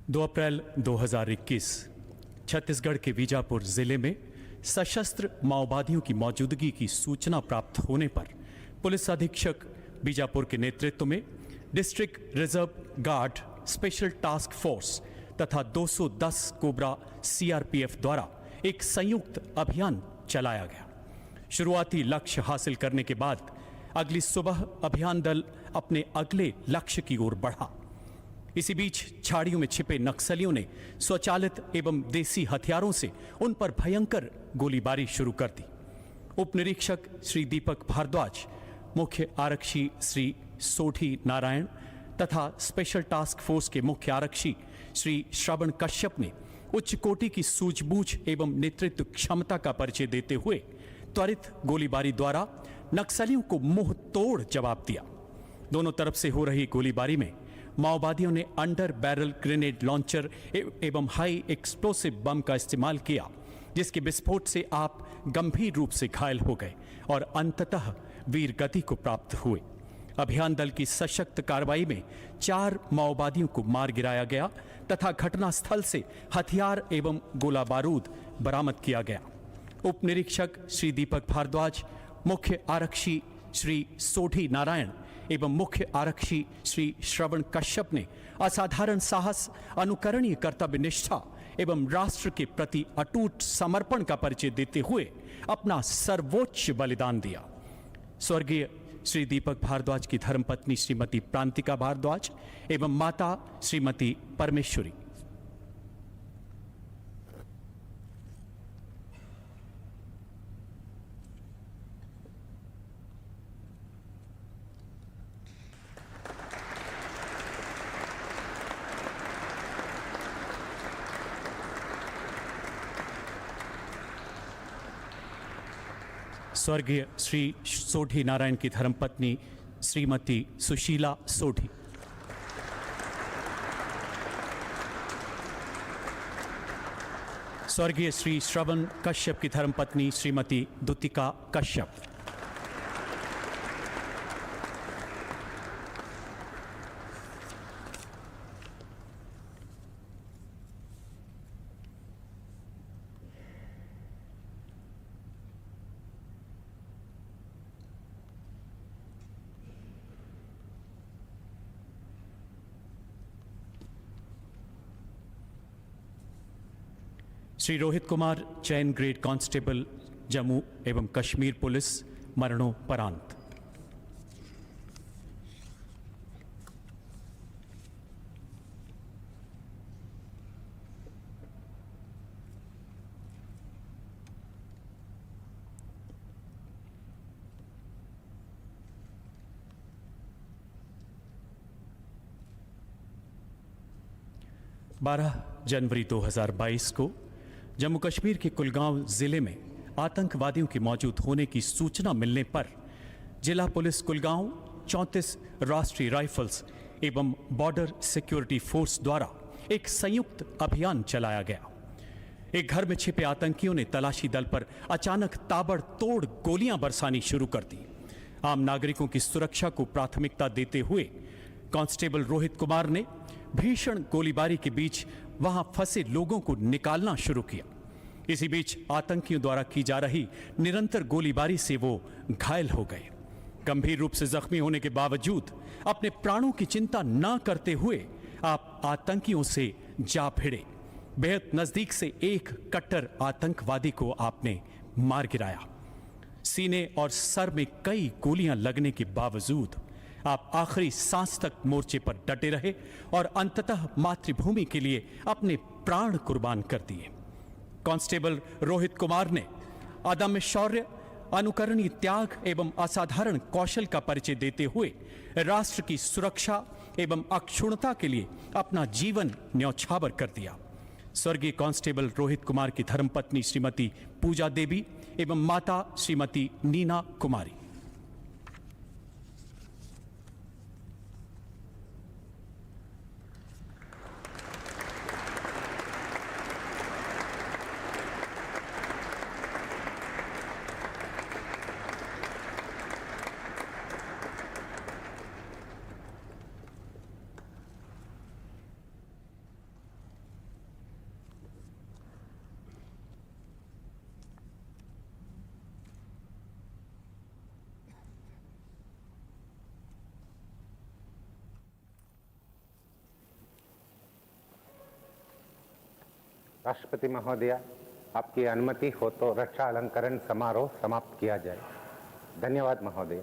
दो अप्रैल 2021 छत्तीसगढ़ के बीजापुर जिले में सशस्त्र माओवादियों की मौजूदगी की सूचना प्राप्त होने पर पुलिस अधीक्षक बीजापुर के नेतृत्व में district reserve guard special task force तथा 210 कोबरा सीआरपीएफ द्वारा एक संयुक्त अभियान चलाया गया। शुरुआती लक्ष्य हासिल करने के बाद अगली सुबह अभियान दल अपने अगले लक्ष्य की ओर बढ़ा। इसी बीच झाड़ियों में छिपे नक्सलियों ने स्वचालित एवं देसी हथियारों से उन पर भयंकर गोलीबारी शुरू कर दी। उप निरीक्षक श्री दीपक भारद्वाज, मुख्य आरक्षी श्री सोढ़ी नारायण तथा स्पेशल टास्क फोर्स के मुख्य आरक्षी श्री श्रवण कश्यप ने उच्च कोटि की सूझबूझ एवं नेतृत्व क्षमता का परिचय देते हुए त्वरित गोलीबारी द्वारा नक्सलियों को मुंह तोड़ जवाब दिया। दोनों तरफ से हो रही गोलीबारी में माओवादियों ने अंडर बैरल ग्रेनेड लॉन्चर एवं हाई एक्सप्लोसिव बम का इस्तेमाल किया, जिसके विस्फोट से आप गंभीर रूप से घायल हो गए और अंततः वीर गति को प्राप्त हुए। अभियान दल की सशक्त कार्रवाई में 4 माओवादियों को मार गिराया गया तथा घटनास्थल से हथियार एवं गोला बारूद बरामद किया गया। उप निरीक्षक श्री दीपक भारद्वाज, मुख्य आरक्षी श्री सोढ़ी नारायण एवं मुख्य आरक्षी श्री श्रवण कश्यप ने असाधारण साहस, अनुकरणीय कर्तव्य निष्ठा एवं राष्ट्र के प्रति अटूट समर्पण का परिचय देते हुए अपना सर्वोच्च बलिदान दिया। स्वर्गीय श्री दीपक भारद्वाज की धर्मपत्नी श्रीमती प्रांतिका भारद्वाज एवं माता श्रीमती परमेश्वरी। स्वर्गीय श्री सोढ़ी नारायण की धर्मपत्नी श्रीमती सुशीला सोढ़ी। स्वर्गीय श्री श्रवण कश्यप की धर्मपत्नी श्रीमती दुतिका कश्यप। श्री रोहित कुमार, चैन ग्रेड कांस्टेबल, जम्मू एवं कश्मीर पुलिस, मरणोपरांत। 12 जनवरी 2022 को जम्मू कश्मीर के कुलगांव जिले में आतंकवादियों के मौजूद होने की सूचना मिलने पर जिला पुलिस कुलगांव 34 राष्ट्रीय राइफल्स एवं बॉर्डर सिक्योरिटी फोर्स द्वारा एक संयुक्त अभियान चलाया गया। एक घर में छिपे आतंकियों ने तलाशी दल पर अचानक ताबड़तोड़ गोलियां बरसानी शुरू कर दी। आम नागरिकों की सुरक्षा को प्राथमिकता देते हुए कांस्टेबल रोहित कुमार ने भीषण गोलीबारी के बीच वहां फंसे लोगों को निकालना शुरू किया। इसी बीच आतंकियों द्वारा की जा रही निरंतर गोलीबारी से वो घायल हो गए। गंभीर रूप से जख्मी होने के बावजूद अपने प्राणों की चिंता न करते हुए आप आतंकियों से जा भिड़े। बेहद नजदीक से एक कट्टर आतंकवादी को आपने मार गिराया। सीने और सर में कई गोलियां लगने के बावजूद आप आखिरी सांस तक मोर्चे पर डटे रहे और अंततः मातृभूमि के लिए अपने प्राण कुर्बान कर दिए। कांस्टेबल रोहित कुमार ने अदम्य शौर्य, अनुकरणीय त्याग एवं असाधारण कौशल का परिचय देते हुए राष्ट्र की सुरक्षा एवं अक्षुण्णता के लिए अपना जीवन न्यौछावर कर दिया। स्वर्गीय कांस्टेबल रोहित कुमार की धर्मपत्नी श्रीमती पूजा देवी एवं माता श्रीमती नीना कुमारी। राष्ट्रपति महोदय, आपकी अनुमति हो तो रक्षा अलंकरण समारोह समाप्त किया जाए। धन्यवाद महोदय।